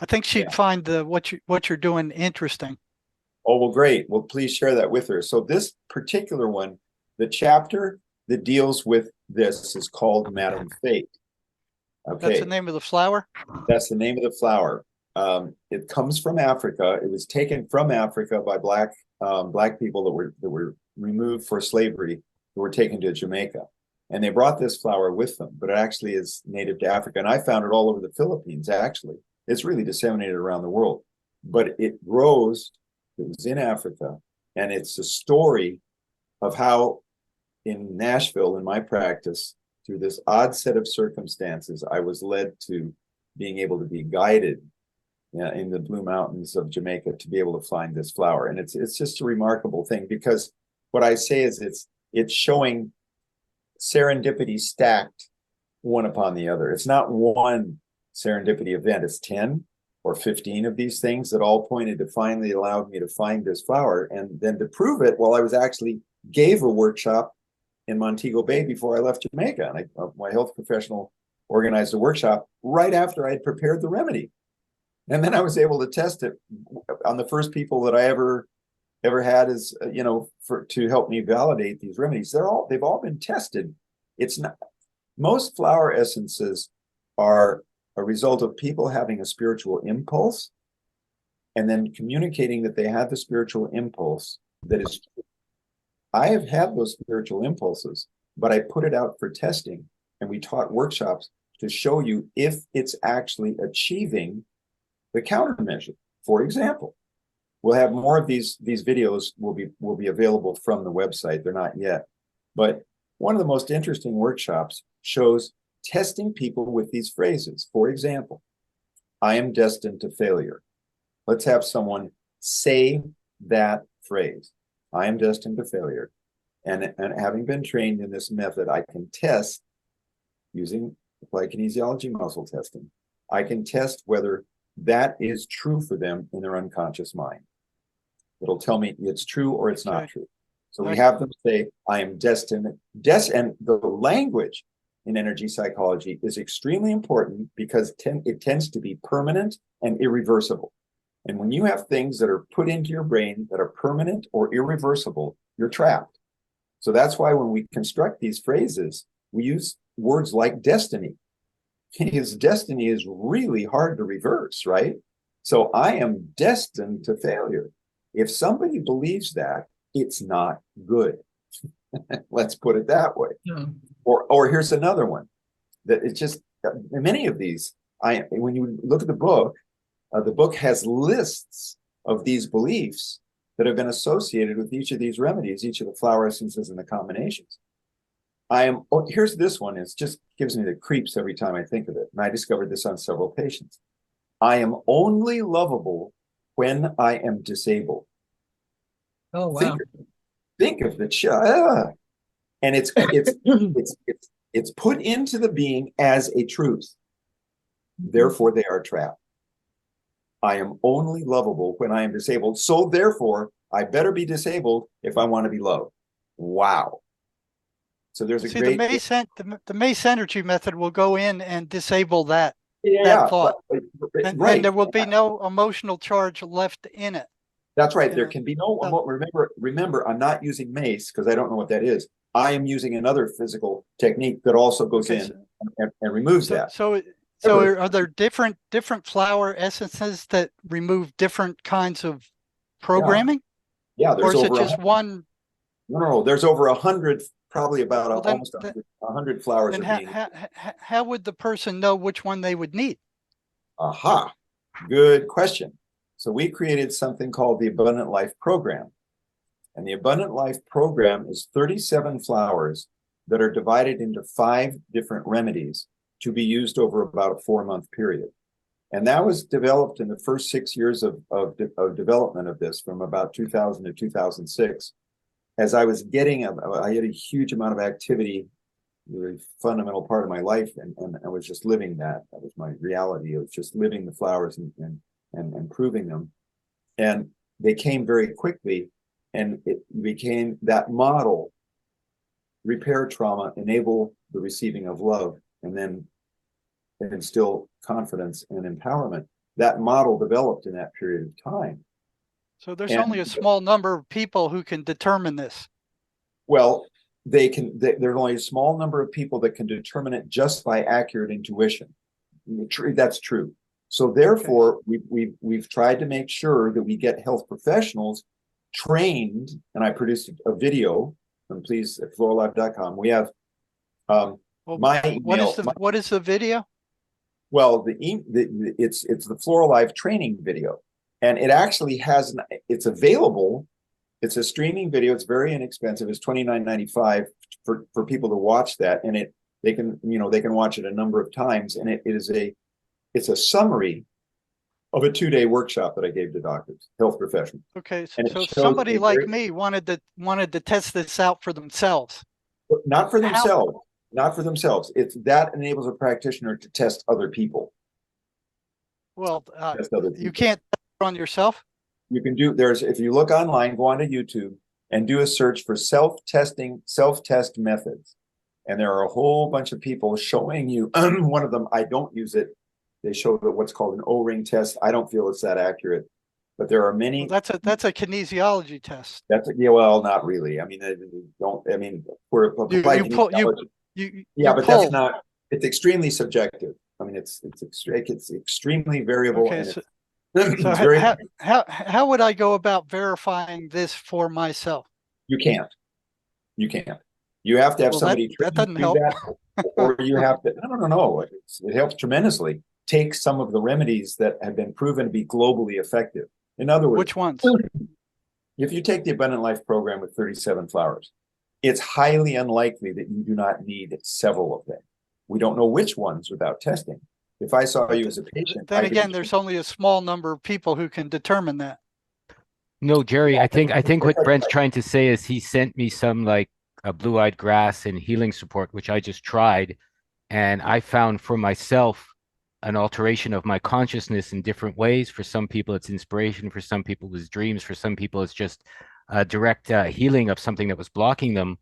I think she'd find what you're doing interesting.
Oh, well, great. Well, please share that with her. So this particular one, the chapter that deals with this is called Madame Fate. Okay.
That's the name of the flower?
That's the name of the flower. It comes from Africa. It was taken from Africa by black people that were removed for slavery, who were taken to Jamaica. And they brought this flower with them, but it actually is native to Africa. And I found it all over the Philippines, actually. It's really disseminated around the world, but it grows. It was in Africa, and it's a story of how in Nashville, in my practice, through this odd set of circumstances, I was led to being able to be guided in the Blue Mountains of Jamaica to be able to find this flower. And it's just a remarkable thing, because what I say is it's showing serendipity stacked one upon the other. It's not one serendipity event. It's 10 or 15 of these things that all pointed to finally allowed me to find this flower. And then to prove it, well, I was actually gave a workshop in Montego Bay before I left Jamaica. And my health professional organized a workshop right after I had prepared the remedy. And then I was able to test it on the first people that I ever had as, to help me validate these remedies. They've all been tested. It's not, most flower essences are a result of people having a spiritual impulse and then communicating that they had the spiritual impulse that is true. I have had those spiritual impulses, but I put it out for testing, and we taught workshops to show you if it's actually achieving the countermeasure. For example, we'll have more of these videos will be available from the website. They're not yet, but one of the most interesting workshops shows testing people with these phrases. For example, I am destined to failure. Let's have someone say that phrase. I am destined to failure. And having been trained in this method, I can test using applied kinesiology muscle testing. I can test whether that is true for them in their unconscious mind. It'll tell me it's true or it's not true. So we have them say, I am destined. And the language in energy psychology is extremely important because it tends to be permanent and irreversible. And when you have things that are put into your brain that are permanent or irreversible, you're trapped. So that's why when we construct these phrases, we use words like destiny. Because destiny is really hard to reverse, right? So I am destined to failure. If somebody believes that, it's not good. Let's put it that way. Yeah. Or here's another one that it's just many of these. When you look at the book has lists of these beliefs that have been associated with each of these remedies, each of the flower essences and the combinations. Here's this one. It just gives me the creeps every time I think of it. And I discovered this on several patients. I am only lovable when I am disabled.
Oh, wow.
Think of the and it's put into the being as a truth. Therefore, they are trapped. I am only lovable when I am disabled. So therefore, I better be disabled if I want to be loved. Wow. So there's a
See,
great
the Mace energy method will go in and disable that
yeah,
thought,
right.
and there will be no emotional charge left in it.
That's right. There
Yeah.
can be no remember, I'm not using mace because I don't know what that is. I am using another physical technique that also goes
Okay,
in and removes that.
So
Remember,
are there different flower essences that remove different kinds of programming?
yeah,
Or
there's
is it
over
just one?
no, there's over 100, probably about
Well, then,
almost 100 flowers
then
are being.
how would the person know which one they would need?
Aha, good question. So we created something called the Abundant Life Program. And the Abundant Life Program is 37 flowers that are divided into 5 different remedies to be used over about a 4-month period. And that was developed in the first 6 years of development of this, from about 2000 to 2006. As I was I had a huge amount of activity, a very fundamental part of my life, and I was just living that. That was my reality. I was just living the flowers and proving them. And they came very quickly, and it became that model: repair trauma, enable the receiving of love, and then instill confidence and empowerment. That model developed in that period of time.
So there's only a small number of people who can determine this.
Well, there's only a small number of people that can determine it just by accurate intuition. That's true. So therefore, we've tried to make sure that we get health professionals trained, and I produced a video, and please, at FlorAlive.com, we have my email.
What is the video?
Well, it's the FlorAlive training video, and it actually it's available. It's a streaming video. It's very inexpensive. It's $29.95 for people to watch that, and they can watch it a number of times, and it's a summary of a 2-day workshop that I gave to doctors, health professionals.
Okay, so somebody like me wanted to test this out for themselves.
Not for themselves. Not for themselves. That enables a practitioner to test other people.
Well, you can't test it on yourself.
You can if you look online, go onto YouTube and do a search for self-test methods. And there are a whole bunch of people showing you. One of them, I don't use it. They show what's called an O-ring test. I don't feel it's that accurate, but there are many.
Well, that's a kinesiology test.
Well, not really. I mean, for applied but that's not. It's extremely subjective. I mean, it's extremely variable.
Okay,
and
so how would I go about verifying this for myself?
You can't. You have to have somebody
that doesn't help.
Or you have to. No. It helps tremendously. Take some of the remedies that have been proven to be globally effective. In other words,
which ones?
If you take the Abundant Life Program with 37 flowers, it's highly unlikely that you do not need several of them. We don't know which ones without testing. If I saw you as a patient,
then again, there's only a small number of people who can determine that.
No, Jerry, I think what Brent's trying to say is he sent me some like a blue-eyed grass and healing support, which I just tried, and I found for myself an alteration of my consciousness in different ways. For some people, it's inspiration. For some people, it's dreams. For some people, it's just a direct healing of something that was blocking them.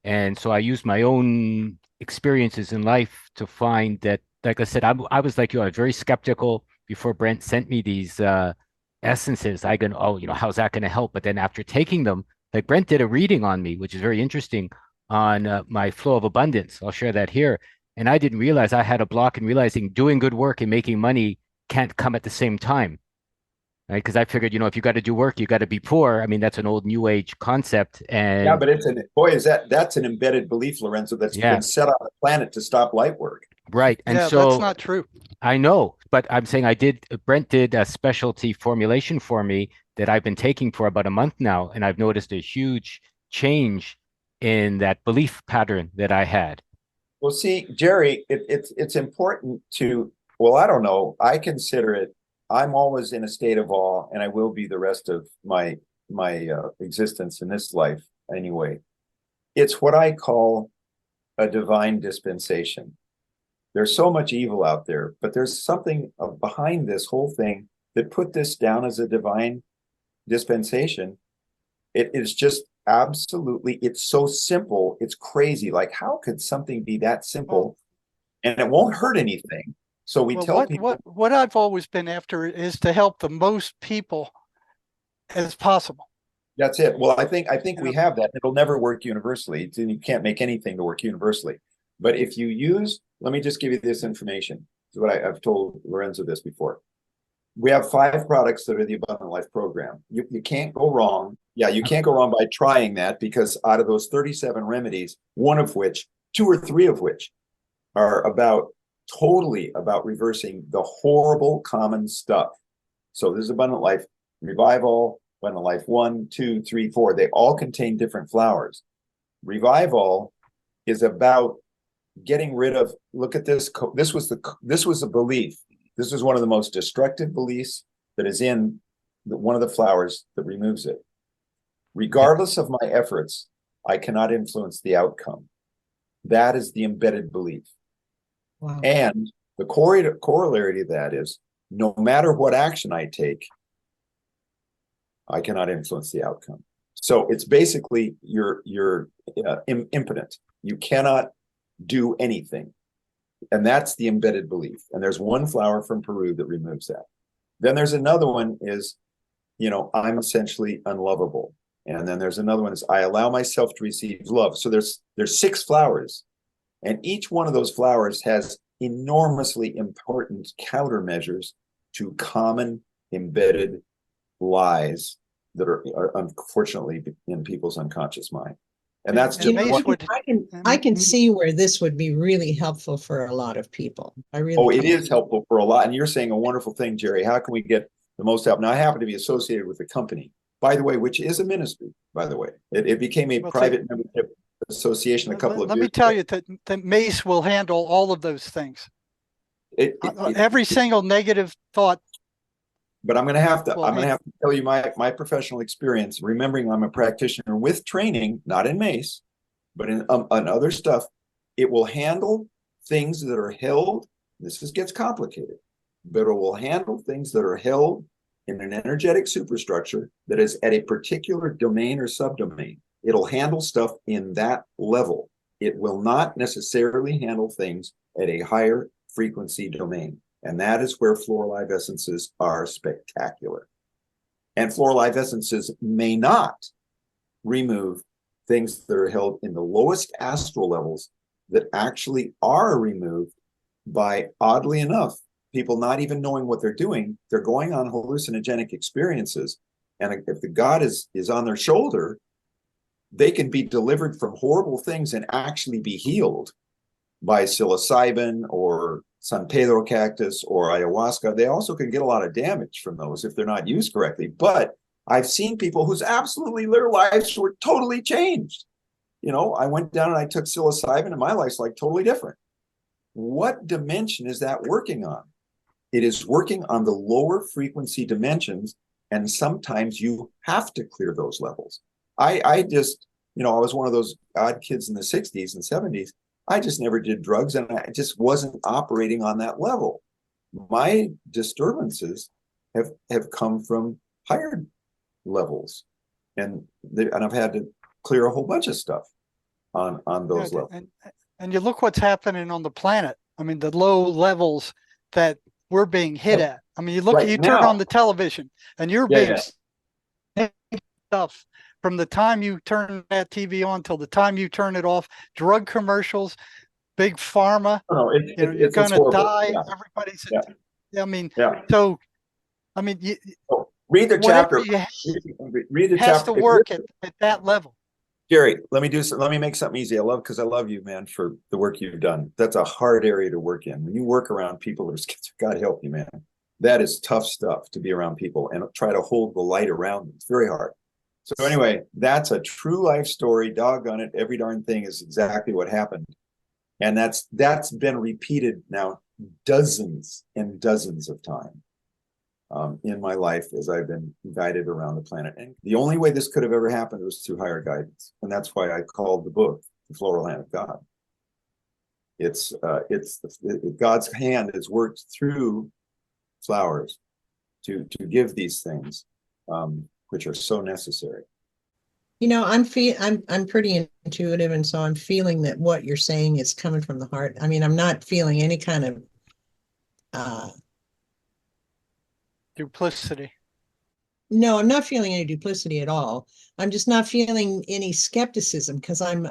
And so I used my own experiences in life to find that, like I said, I was like you, I was very skeptical before Brent sent me these essences. I go, how's that going to help? But then after taking them, like Brent did a reading on me, which is very interesting, on my flow of abundance. I'll share that here. And I didn't realize I had a block in realizing doing good work and making money can't come at the same time. Right? Because I figured, if you got to do work, you got to be poor. I mean, that's an old new age concept. And
yeah, but that's an embedded belief, Lorenzo, that's been set on the planet to stop light work.
Right. And
yeah,
so
that's not true.
I know, but I'm saying Brent did a specialty formulation for me that I've been taking for about a month now. And I've noticed a huge change in that belief pattern that I had.
Well, see, Jerry, it's important to, I don't know. I consider it, I'm always in a state of awe, and I will be the rest of my existence in this life anyway. It's what I call a divine dispensation. There's so much evil out there, but there's something behind this whole thing that put this down as a divine dispensation. It is just absolutely, it's so simple, it's crazy. Like, how could something be that simple and it won't hurt anything? So we tell people
what I've always been after is to help the most people as possible.
that's it. Well, I think we have that. It'll never work universally. You can't make anything to work universally. But if you use, let me just give you this information. This is what I've told Lorenzo this before. We have 5 products that are the Abundant Life program. You can't go wrong. Yeah, you can't go wrong by trying that, because out of those 37 remedies, 2 or 3 of which are totally about reversing the horrible common stuff. So this is Abundant Life Revival, Abundant Life 1, 2, 3, 4. They all contain different flowers. Revival is about getting rid of, look at this. This was a belief. This is one of the most destructive beliefs that is in one of the flowers that removes it. Regardless of my efforts, I cannot influence the outcome. That is the embedded belief.
Wow.
And the corollary to that is, no matter what action I take, I cannot influence the outcome. So it's basically you're impotent. You cannot do anything. And that's the embedded belief. And there's one flower from Peru that removes that. Then there's another one is, I'm essentially unlovable. And then there's another one is, I allow myself to receive love. So there's 6 flowers. And each one of those flowers has enormously important countermeasures to common embedded lies that are unfortunately in people's unconscious mind. And that's just
I can see where this would be really helpful for a lot of people.
It is helpful for a lot. And you're saying a wonderful thing, Jerry. How can we get the most help? Now, I happen to be associated with a company, by the way, which is a ministry, by the way. It became a private membership association a couple of years ago.
Let me tell you that MACE will handle all of those things. Every single negative thought.
But I'm going to have to tell you my professional experience, remembering I'm a practitioner with training, not in MACE, but in other stuff. It will handle things that are held. Gets complicated, but it will handle things that are held in an energetic superstructure that is at a particular domain or subdomain. It'll handle stuff in that level. It will not necessarily handle things at a higher frequency domain. And that is where FlorAlive essences are spectacular. And FlorAlive essences may not remove things that are held in the lowest astral levels that actually are removed by, oddly enough, people not even knowing what they're doing. They're going on hallucinogenic experiences. And if the God is on their shoulder, they can be delivered from horrible things and actually be healed by psilocybin or San Pedro cactus or ayahuasca. They also can get a lot of damage from those if they're not used correctly. But I've seen people whose absolutely their lives were totally changed. I went down and I took psilocybin and my life's like totally different. What dimension is that working on? It is working on the lower frequency dimensions. And sometimes you have to clear those levels. I just, I was one of those odd kids in the 60s and 70s. I just never did drugs and I just wasn't operating on that level. My disturbances have come from higher levels. And I've had to clear a whole bunch of stuff on those levels.
And you look what's happening on the planet. I mean, the low levels that we're being hit at. I mean, you turn on the television and you're being stuff from the time you turn that TV on till the time you turn it off. Drug commercials, big pharma. You're going to die. Yeah. Everybody's. Yeah. I mean, so. I mean,
read the chapter.
Read the chapter. Has to work at that level.
Jerry, let me make something easy. Because I love you, man, for the work you've done. That's a hard area to work in. When you work around people that are schizophrenic, God help you, man. That is tough stuff to be around people and try to hold the light around them. It's very hard. So anyway, that's a true life story. Doggone it. Every darn thing is exactly what happened. And that's been repeated now dozens and dozens of times in my life as I've been guided around the planet. And the only way this could have ever happened was through higher guidance. And that's why I called the book The Floral Hand of God. God's hand has worked through flowers to give these things, which are so necessary.
You know, I'm pretty intuitive, and so I'm feeling that what you're saying is coming from the heart. I mean, I'm not feeling any kind of
Duplicity.
no, I'm not feeling any duplicity at all. I'm just not feeling any skepticism because I'm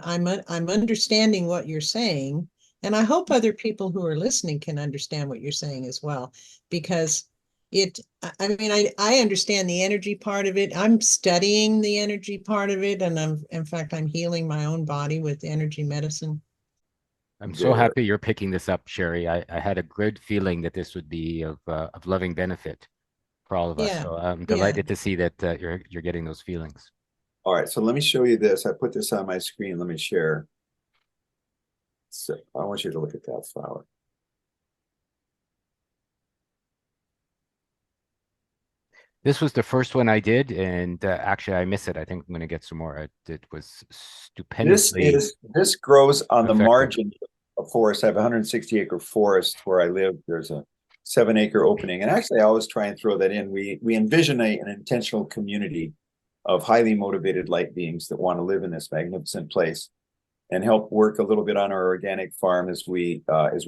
understanding what you're saying, and I hope other people who are listening can understand what you're saying as well, because I mean, I understand the energy part of it. I'm studying the energy part of it, and in fact, I'm healing my own body with energy medicine.
I'm so
Good.
happy you're picking this up, Sherry. I had a good feeling that this would be of loving benefit for all of us.
Yeah,
So I'm
yeah.
delighted to see that you're getting those feelings.
All right, so let me show you this. I put this on my screen. Let me share. So I want you to look at that flower.
This was the first one I did, and actually I miss it. I think I'm going to get some more. It was stupendously
This grows on the
effective.
margin of forest. I have a 160-acre forest where I live. There's a 7-acre opening, and actually I always try and throw that in. We envision an intentional community of highly motivated light beings that want to live in this magnificent place and help work a little bit on our organic farm as we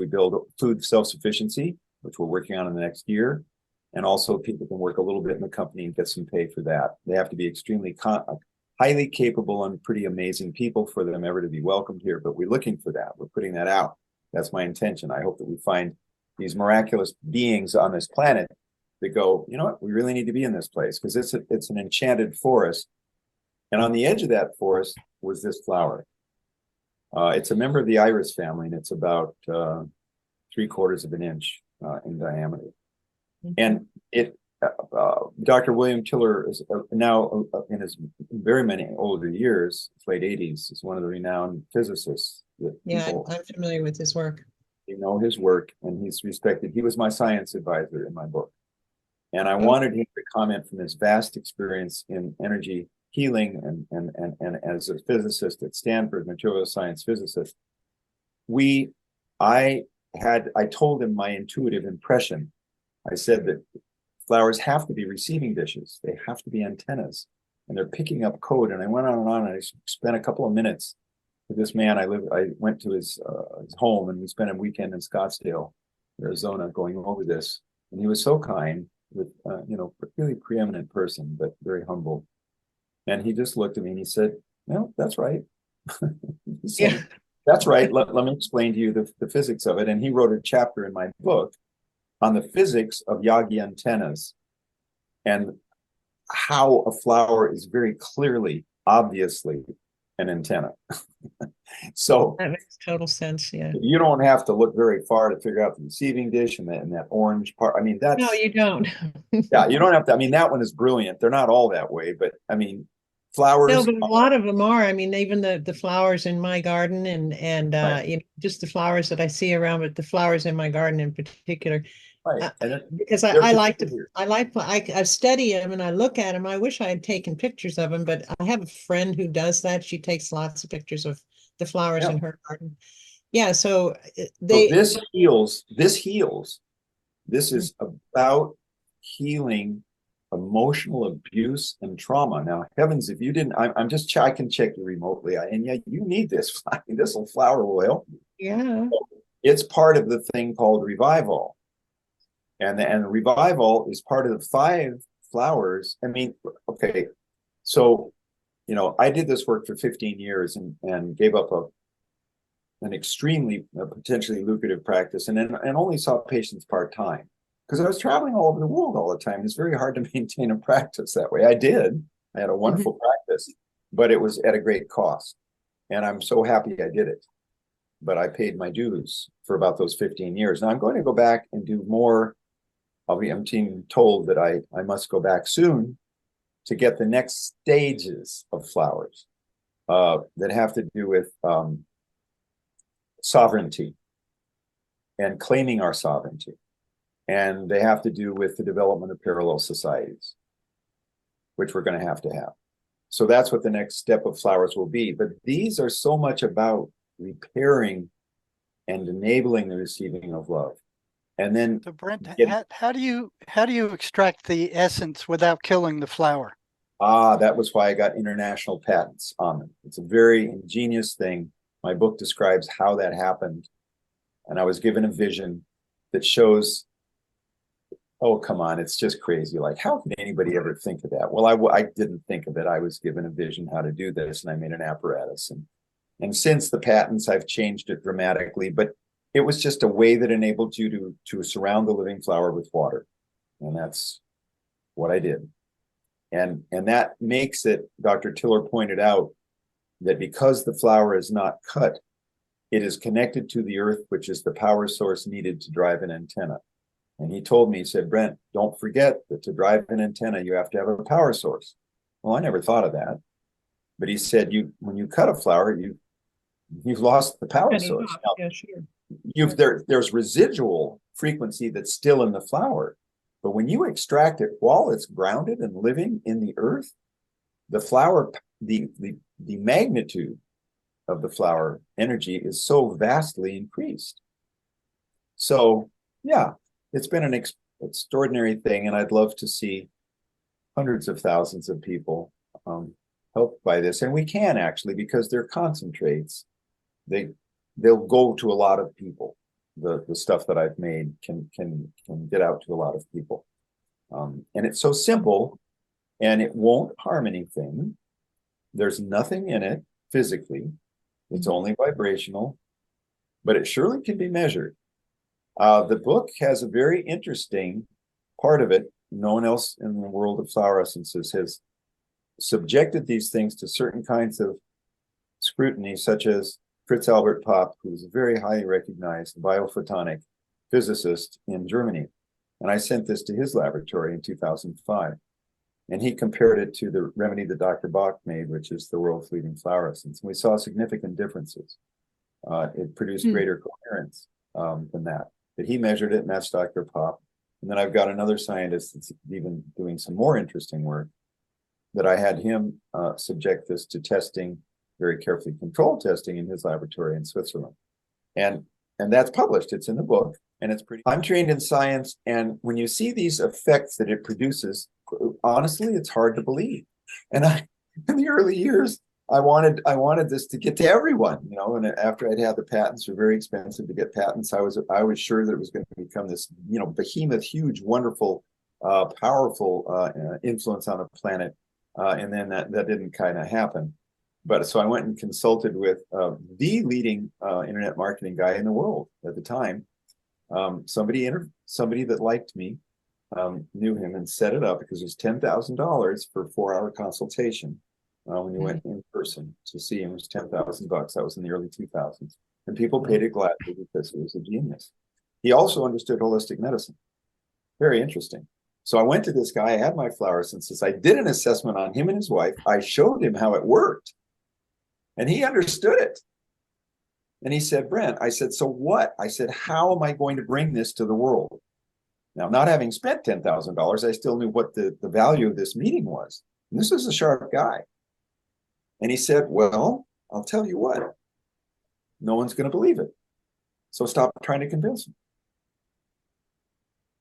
build food self-sufficiency, which we're working on in the next year. And also people can work a little bit in the company and get some pay for that. They have to be extremely highly capable and pretty amazing people for them ever to be welcomed here, but we're looking for that. We're putting that out. That's my intention. I hope that we find these miraculous beings on this planet that go, you know what, we really need to be in this place, because it's an enchanted forest. And on the edge of that forest was this flower. It's a member of the iris family, and it's about 3/4 of an inch in diameter. And Dr. William Tiller is now in his very many older years, late 80s, is one of the renowned physicists.
Yeah, I'm familiar with his work.
You know his work, and he's respected. He was my science advisor in my book. And I wanted him to comment from his vast experience in energy healing and as a physicist at Stanford, material science physicist. I told him my intuitive impression. I said that flowers have to be receiving dishes. They have to be antennas, and they're picking up code. And I went on, and I spent a couple of minutes with this man. I went to his home, and we spent a weekend in Scottsdale, Arizona, going over this. And he was so kind, with really preeminent person, but very humble. And he just looked at me and he said, "No, that's right." He said,
Yeah.
"That's right. Let me explain to you the physics of it." And he wrote a chapter in my book on the physics of Yagi antennas and how a flower is very clearly, obviously, an antenna. So
That makes total sense. Yeah.
you don't have to look very far to figure out the receiving dish and that orange part. I mean, that's
No, you don't.
yeah, you don't have to. I mean, that one is brilliant. They're not all that way, but I mean, flowers.
No, but a lot of them are. I mean, even the flowers in my garden and
Right.
just the flowers that I see around, but the flowers in my garden in particular.
Right. And
Because
they're
I study them and I look at them. I wish I had taken pictures of them, but I have a friend who does that. She takes lots of pictures of the flowers in her garden. Yeah, so
this heals. This is about healing emotional abuse and trauma. Now, heavens, if you didn't, I can check you remotely. And yeah, you need this. This flower will help you.
Yeah.
It's part of the thing called revival. And revival is part of the 5 flowers. I mean, okay, so, I did this work for 15 years and gave up an extremely potentially lucrative practice and only saw patients part-time because I was traveling all over the world all the time. It's very hard to maintain a practice that way. I had a wonderful practice, but it was at a great cost. And I'm so happy I did it. But I paid my dues for about those 15 years. Now I'm going to go back and do more. I'm being told that I must go back soon to get the next stages of flowers that have to do with sovereignty and claiming our sovereignty. And they have to do with the development of parallel societies, which we're going to have. So that's what the next step of flowers will be. But these are so much about repairing and enabling the receiving of love. And then
So Brent,
get,
how do you extract the essence without killing the flower?
that was why I got international patents on them. It's a very ingenious thing. My book describes how that happened. And I was given a vision that shows, oh, come on, it's just crazy. Like, how could anybody ever think of that? Well, I didn't think of it. I was given a vision how to do this, and I made an apparatus. And since the patents, I've changed it dramatically, but it was just a way that enabled you to surround the living flower with water. And that's what I did. And that makes it, Dr. Tiller pointed out, that because the flower is not cut, it is connected to the earth, which is the power source needed to drive an antenna. And he told me, he said, Brent, don't forget that to drive an antenna, you have to have a power source. Well, I never thought of that. But he said, when you cut a flower, you've lost the power source. Now,
Yeah, sure.
there's residual frequency that's still in the flower. But when you extract it while it's grounded and living in the earth, the flower, the magnitude of the flower energy is so vastly increased. So, yeah, it's been an extraordinary thing, and I'd love to see hundreds of thousands of people helped by this. And we can actually, because they're concentrates. They'll go to a lot of people. The stuff that I've made can get out to a lot of people. And it's so simple, and it won't harm anything. There's nothing in it physically. It's only vibrational, but it surely can be measured. The book has a very interesting part of it. No one else in the world of flower essences has subjected these things to certain kinds of scrutiny, such as Fritz Albert Popp, who's a very highly recognized biophotonic physicist in Germany. And I sent this to his laboratory in 2005. And he compared it to the remedy that Dr. Bach made, which is the world's leading flower essence. And we saw significant differences. It produced greater coherence than that. But he measured it, and that's Dr. Popp. And then I've got another scientist that's even doing some more interesting work that I had him subject this to testing, very carefully controlled testing in his laboratory in Switzerland. And that's published. It's in the book, and it's pretty. I'm trained in science, and when you see these effects that it produces, honestly, it's hard to believe. And in the early years, I wanted this to get to everyone, and after I'd had the patents, were very expensive to get patents. I was sure that it was going to become this, behemoth, huge, wonderful, powerful influence on the planet. And then that didn't kind of happen. But so I went and consulted with the leading internet marketing guy in the world at the time. Somebody that liked me, knew him, and set it up because it was $10,000 for a 4-hour consultation. When you went in person to see him, it was $10,000. That was in the early 2000s. And people paid it gladly because he was a genius. He also understood holistic medicine. Very interesting. So I went to this guy, I had my flower essences. I did an assessment on him and his wife. I showed him how it worked. And he understood it. And he said, Brent, I said, so what? I said, how am I going to bring this to the world? Now, not having spent $10,000, I still knew what the value of this meeting was. And this is a sharp guy. And he said, well, I'll tell you what, no one's going to believe it. So stop trying to convince them.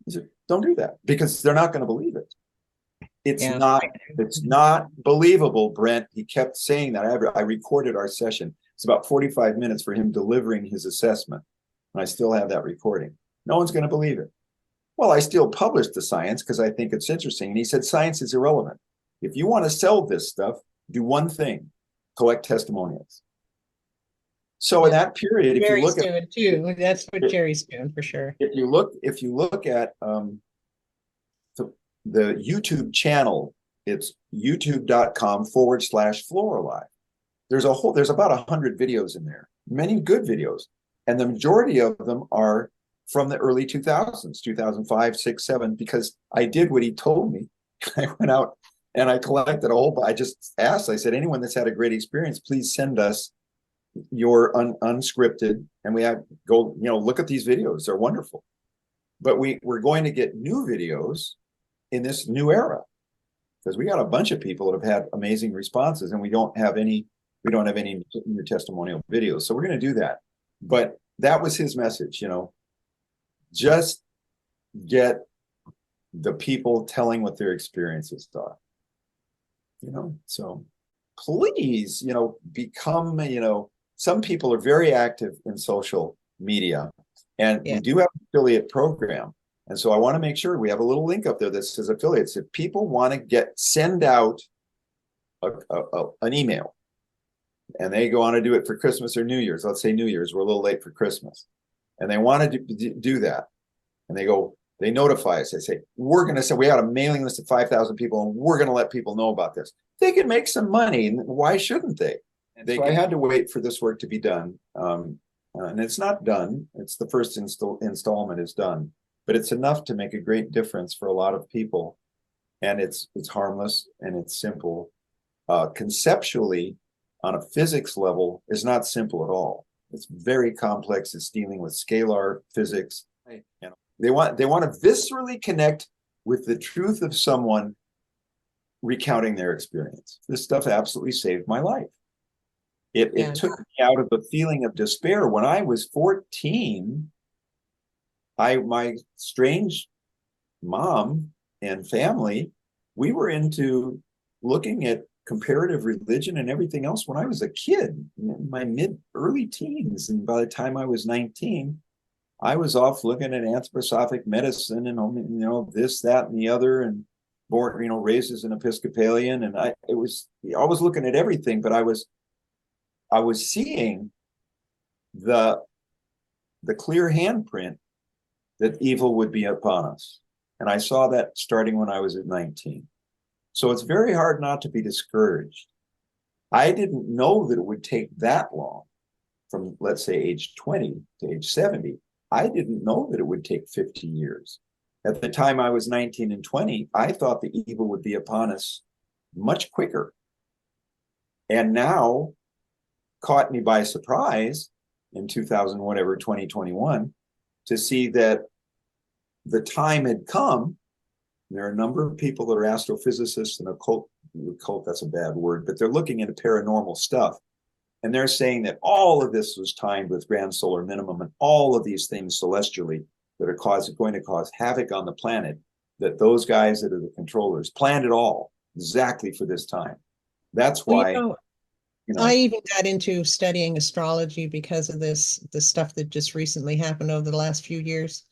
He said, don't do that, because they're not going to believe it. It's not believable, Brent. He kept saying that. I recorded our session. It's about 45 minutes for him delivering his assessment. And I still have that recording. No one's going to believe it. Well, I still published the science because I think it's interesting. And he said, science is irrelevant. If you want to sell this stuff, do one thing: collect testimonials. So in that period, if you look at
too, that's what Jerry's doing for sure.
If you look at the YouTube channel, it's youtube.com/FlorAlive. There's about 100 videos in there, many good videos, and the majority of them are from the early 2000s, 2005, 6, 7, because I did what he told me. I went out and I collected a whole bunch. I just asked, I said, anyone that's had a great experience, please send us your unscripted, and we have go, look at these videos. They're wonderful. But we're going to get new videos in this new era, because we got a bunch of people that have had amazing responses, and we don't have any new testimonial videos. So we're going to do that. But that was his message, just get the people telling what their experiences are. So please, become, some people are very active in social media, and we do have an affiliate program. And so I want to make sure we have a little link up there that says affiliates. If people want to send out an email, and they go on to do it for Christmas or New Year's, let's say New Year's, we're a little late for Christmas, and they want to do that, and they notify us, they say, we're going to say, we got a mailing list of 5,000 people, and we're going to let people know about this. They can make some money, and why shouldn't they? So I had to wait for this work to be done, and it's not done. It's the first installment is done, but it's enough to make a great difference for a lot of people, and it's harmless and it's simple. Conceptually, on a physics level, is not simple at all. It's very complex. It's dealing with scalar physics. They want to viscerally connect with the truth of someone recounting their experience. This stuff absolutely saved my life. It took me out of a feeling of despair. When I was 14, my strange mom and family, we were into looking at comparative religion and everything else when I was a kid, in my early teens. And by the time I was 19, I was off looking at anthroposophic medicine and, this, that, and the other, and born, raised as an Episcopalian. And I was looking at everything, but I was seeing the clear handprint that evil would be upon us. And I saw that starting when I was at 19. So it's very hard not to be discouraged. I didn't know that it would take that long, from, let's say, age 20 to age 70. I didn't know that it would take 50 years. At the time I was 19 and 20, I thought the evil would be upon us much quicker. And now, caught me by surprise in 2021, to see that the time had come. There are a number of people that are astrophysicists and occult, that's a bad word, but they're looking into paranormal stuff. And they're saying that all of this was timed with grand solar minimum and all of these things celestially that are going to cause havoc on the planet, that those guys that are the controllers planned it all exactly for this time. That's why,
I even got into studying astrology because of the stuff that just recently happened over the last few years.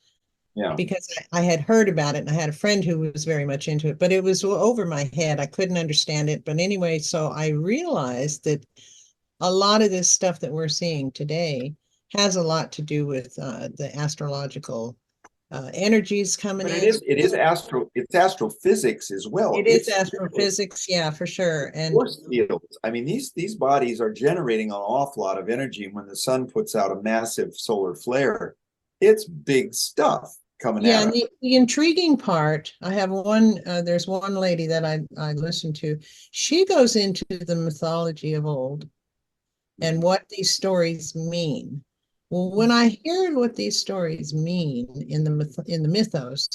Yeah.
Because I had heard about it, and I had a friend who was very much into it, but it was over my head. I couldn't understand it. But anyway, so I realized that a lot of this stuff that we're seeing today has a lot to do with the astrological energies coming in.
It's astrophysics as well.
It's astrophysics, yeah, for sure. And
force fields. I mean, these bodies are generating an awful lot of energy. When the sun puts out a massive solar flare, it's big stuff coming out.
Yeah, the intriguing part, I have there's one lady that I listen to. She goes into the mythology of old and what these stories mean. Well, when I hear what these stories mean in the mythos,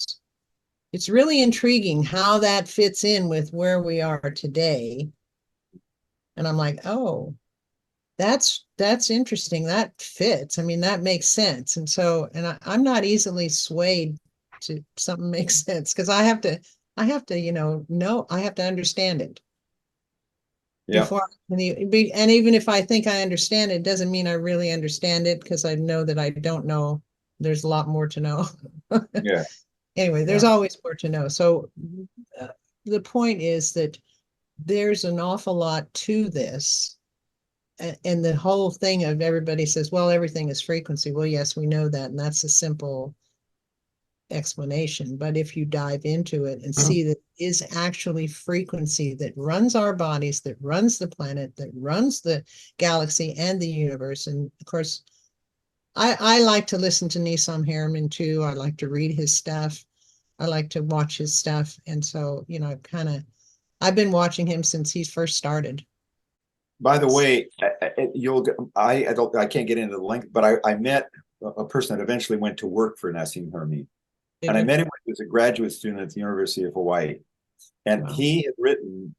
it's really intriguing how that fits in with where we are today. And I'm like, oh, that's interesting. That fits. I mean, that makes sense. And so, I'm not easily swayed to something makes sense, because I have to, I have to understand it.
Yeah.
And even if I think I understand it, doesn't mean I really understand it, because I know that I don't know. There's a lot more to know.
Yeah.
Anyway, there's always more to know. So the point is that there's an awful lot to this. And the whole thing of everybody says, well, everything is frequency. Well, yes, we know that. And that's a simple explanation. But if you dive into it and see that it is actually frequency that runs our bodies, that runs the planet, that runs the galaxy and the universe. And of course, I like to listen to Nissan Harriman too. I like to read his stuff. I like to watch his stuff. And so, I've been watching him since he first started.
By the way, I can't get into the link, but I met a person that eventually went to work for Nassim Haramein. And I met him when he was a graduate student at the University of Hawaii. And he had written,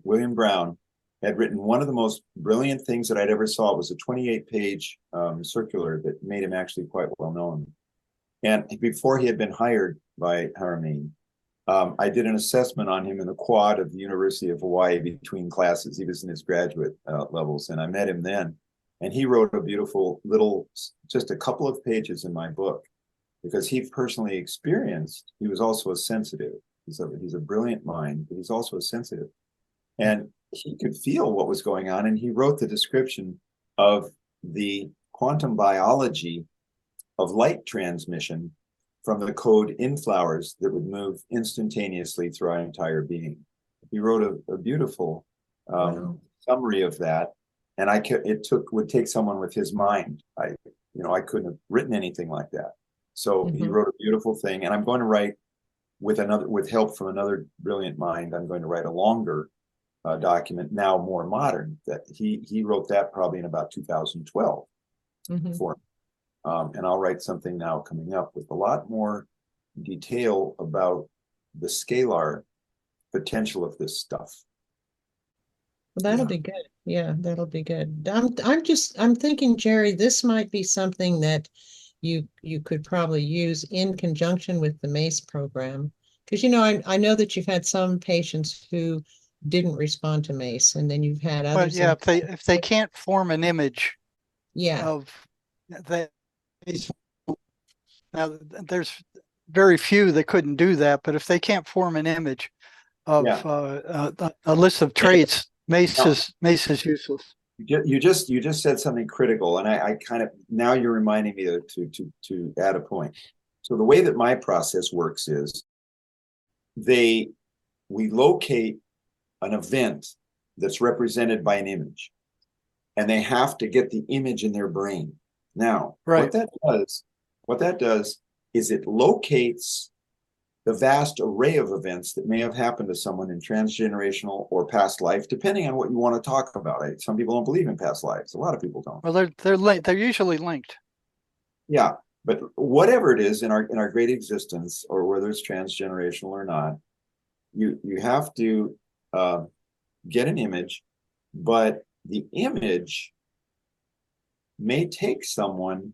William Brown had written one of the most brilliant things that I'd ever saw. It was a 28-page circular that made him actually quite well known. And before he had been hired by Harmeen, I did an assessment on him in the quad of the University of Hawaii between classes. He was in his graduate levels, and I met him then. And he wrote a beautiful little, just a couple of pages in my book, because he personally experienced, he was also a sensitive. He's a brilliant mind, but he's also a sensitive. And he could feel what was going on. And he wrote the description of the quantum biology of light transmission from the code in flowers that would move instantaneously through our entire being. He wrote a beautiful summary of that. And would take someone with his mind. I couldn't have written anything like that. So he wrote a beautiful thing. And I'm going to write with help from another brilliant mind, I'm going to write a longer document, now more modern, that he wrote that probably in about 2012 for me. And I'll write something now coming up with a lot more detail about the scalar potential of this stuff.
Well, that'll be good. Yeah, that'll be good. I'm thinking, Jerry, this might be something that you could probably use in conjunction with the MACE program. Because, I know that you've had some patients who didn't respond to MACE, and then you've had others.
But yeah, if they can't form an image of that, now there's very few that couldn't do that, but if they can't form an image of a list of traits, MACE is useless.
You just said something critical, and I kind of, now you're reminding me to add a point. So the way that my process works is we locate an event that's represented by an image, and they have to get the image in their brain. Now, what that does is it locates the vast array of events that may have happened to someone in transgenerational or past life, depending on what you want to talk about. Some people don't believe in past lives. A lot of people don't.
Well, they're usually linked.
Yeah, but whatever it is in our great existence, or whether it's transgenerational or not, you have to get an image, but the image may take someone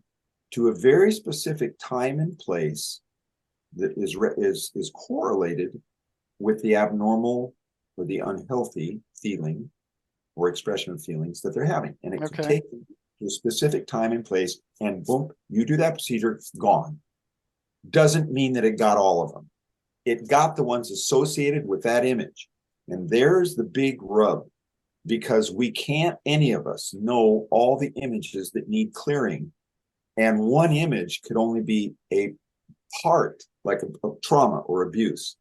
to a very specific time and place that is correlated with the abnormal or the unhealthy feeling or expression of feelings that they're having. And it can take them to a specific time and place, and boom, you do that procedure, gone. Doesn't mean that it got all of them. It got the ones associated with that image. And there's the big rub, because we can't, any of us, know all the images that need clearing. And one image could only be a part, like a trauma or abuse.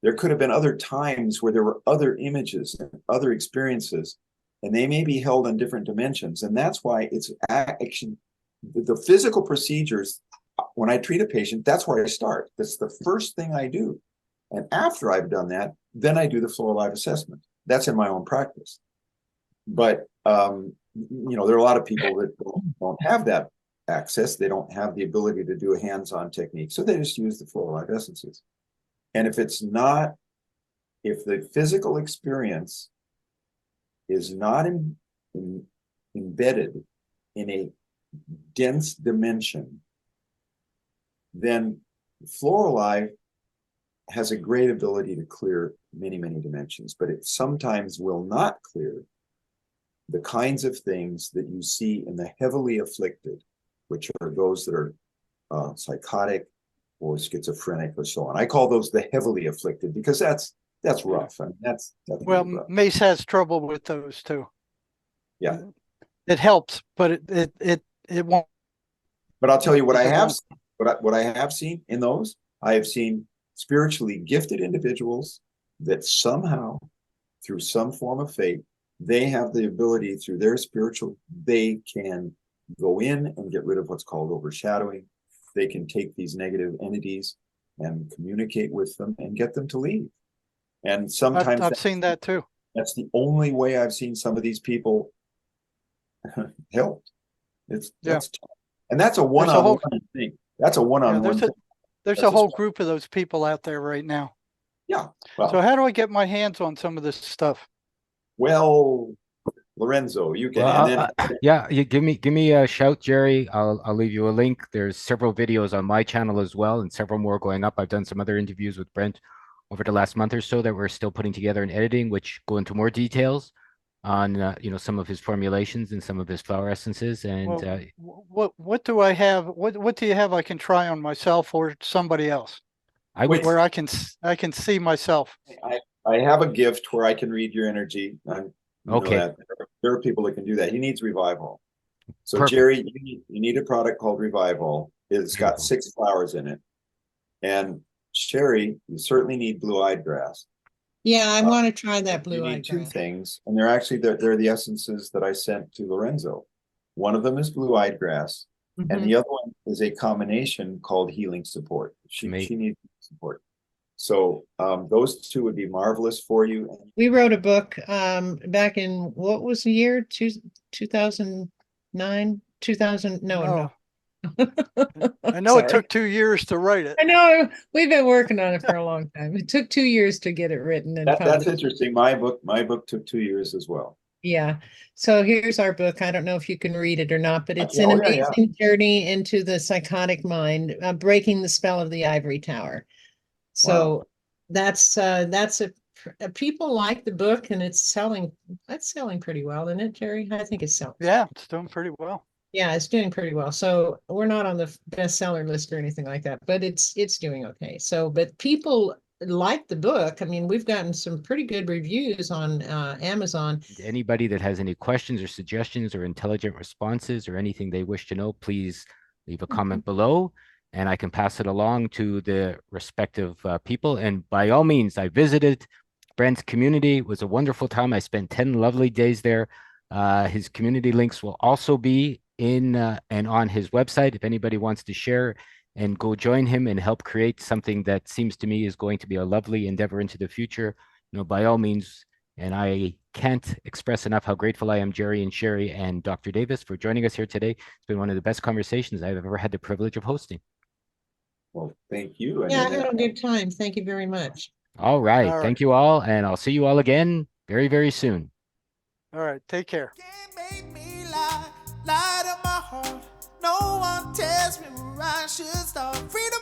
There could have been other times where there were other images and other experiences, and they may be held in different dimensions. And that's why it's action. The physical procedures, when I treat a patient, that's where I start. That's the first thing I do. And after I've done that, then I do the FlorAlive assessment. That's in my own practice. But, there are a lot of people that don't have that access. They don't have the ability to do a hands-on technique. So they just use the FlorAlive essences. And if the physical experience is not embedded in a dense dimension, then FlorAlive has a great ability to clear many, many dimensions, but it sometimes will not clear the kinds of things that you see in the heavily afflicted, which are those that are psychotic or schizophrenic or so on. I call those the heavily afflicted because that's rough. I mean, that's rough.
MACE has trouble with those too.
Yeah,
it helps, but it won't.
But I'll tell you what I have seen, what I have seen in those. I have seen spiritually gifted individuals that somehow, through some form of fate, they have the ability through their spiritual, they can go in and get rid of what's called overshadowing. They can take these negative entities and communicate with them and get them to leave. And sometimes
I've seen that too.
That's the only way I've seen some of these people helped. That's tough. And that's a one-on-one thing. That's a one-on-one thing.
There's a whole group of those people out there right now.
Yeah. Well,
so how do I get my hands on some of this stuff?
Well, Lorenzo, you can,
Well,
and then
yeah, you give me a shout, Jerry. I'll leave you a link. There's several videos on my channel as well, and several more going up. I've done some other interviews with Brent over the last month or so that we're still putting together and editing, which go into more details on some of his formulations and some of his flower essences. And
Well, what do I have? What do you have I can try on myself or somebody else
I would
where I can see myself?
I have a gift where I can read your energy. You
Okay.
know that there are people that can do that. He needs revival. So
Perfect.
Jerry, you need a product called Revival. It's got
Beautiful.
6 flowers in it. And Sherry, you certainly need blue-eyed grass.
Yeah, I want to try that
You
blue-eyed
need 2
grass.
things, and they're the essences that I sent to Lorenzo. One of them is blue-eyed grass, and the other one is a combination called healing support. She needs support. So those 2 would be marvelous for you.
We wrote a book back in, what was the year? 2009? 2000? No.
I know it took 2 years to write it.
I know we've been working on it for a long time. It took 2 years to get it written and
That's
published.
interesting. My book took 2 years as well.
Yeah. So here's our book. I don't know if you can read it or not, but it's an amazing journey into the psychotic mind, breaking the spell of the ivory tower. So that's people like the book, and it's selling pretty well, isn't it, Jerry? I think it's selling.
Yeah, it's doing pretty well.
Yeah, it's doing pretty well. So we're not on the bestseller list or anything like that, but it's doing okay. So, but people like the book. I mean, we've gotten some pretty good reviews on Amazon.
Anybody that has any questions or suggestions or intelligent responses or anything they wish to know, please leave a comment below, and I can pass it along to the respective people. And by all means, I visited Brent's community. It was a wonderful time. I spent 10 lovely days there. His community links will also be in and on his website if anybody wants to share and go join him and help create something that seems to me is going to be a lovely endeavor into the future. By all means. And I can't express enough how grateful I am, Jerry and Sherry and Dr. Davis, for joining us here today. It's been one of the best conversations I've ever had the privilege of hosting.
Well, thank you.
Yeah, I had a good time. Thank you very much.
All right. Thank you all. And I'll see you all again very, very soon.
All right. Take care.
Can't make me lie to my heart. No one tells me where I should start. Freedom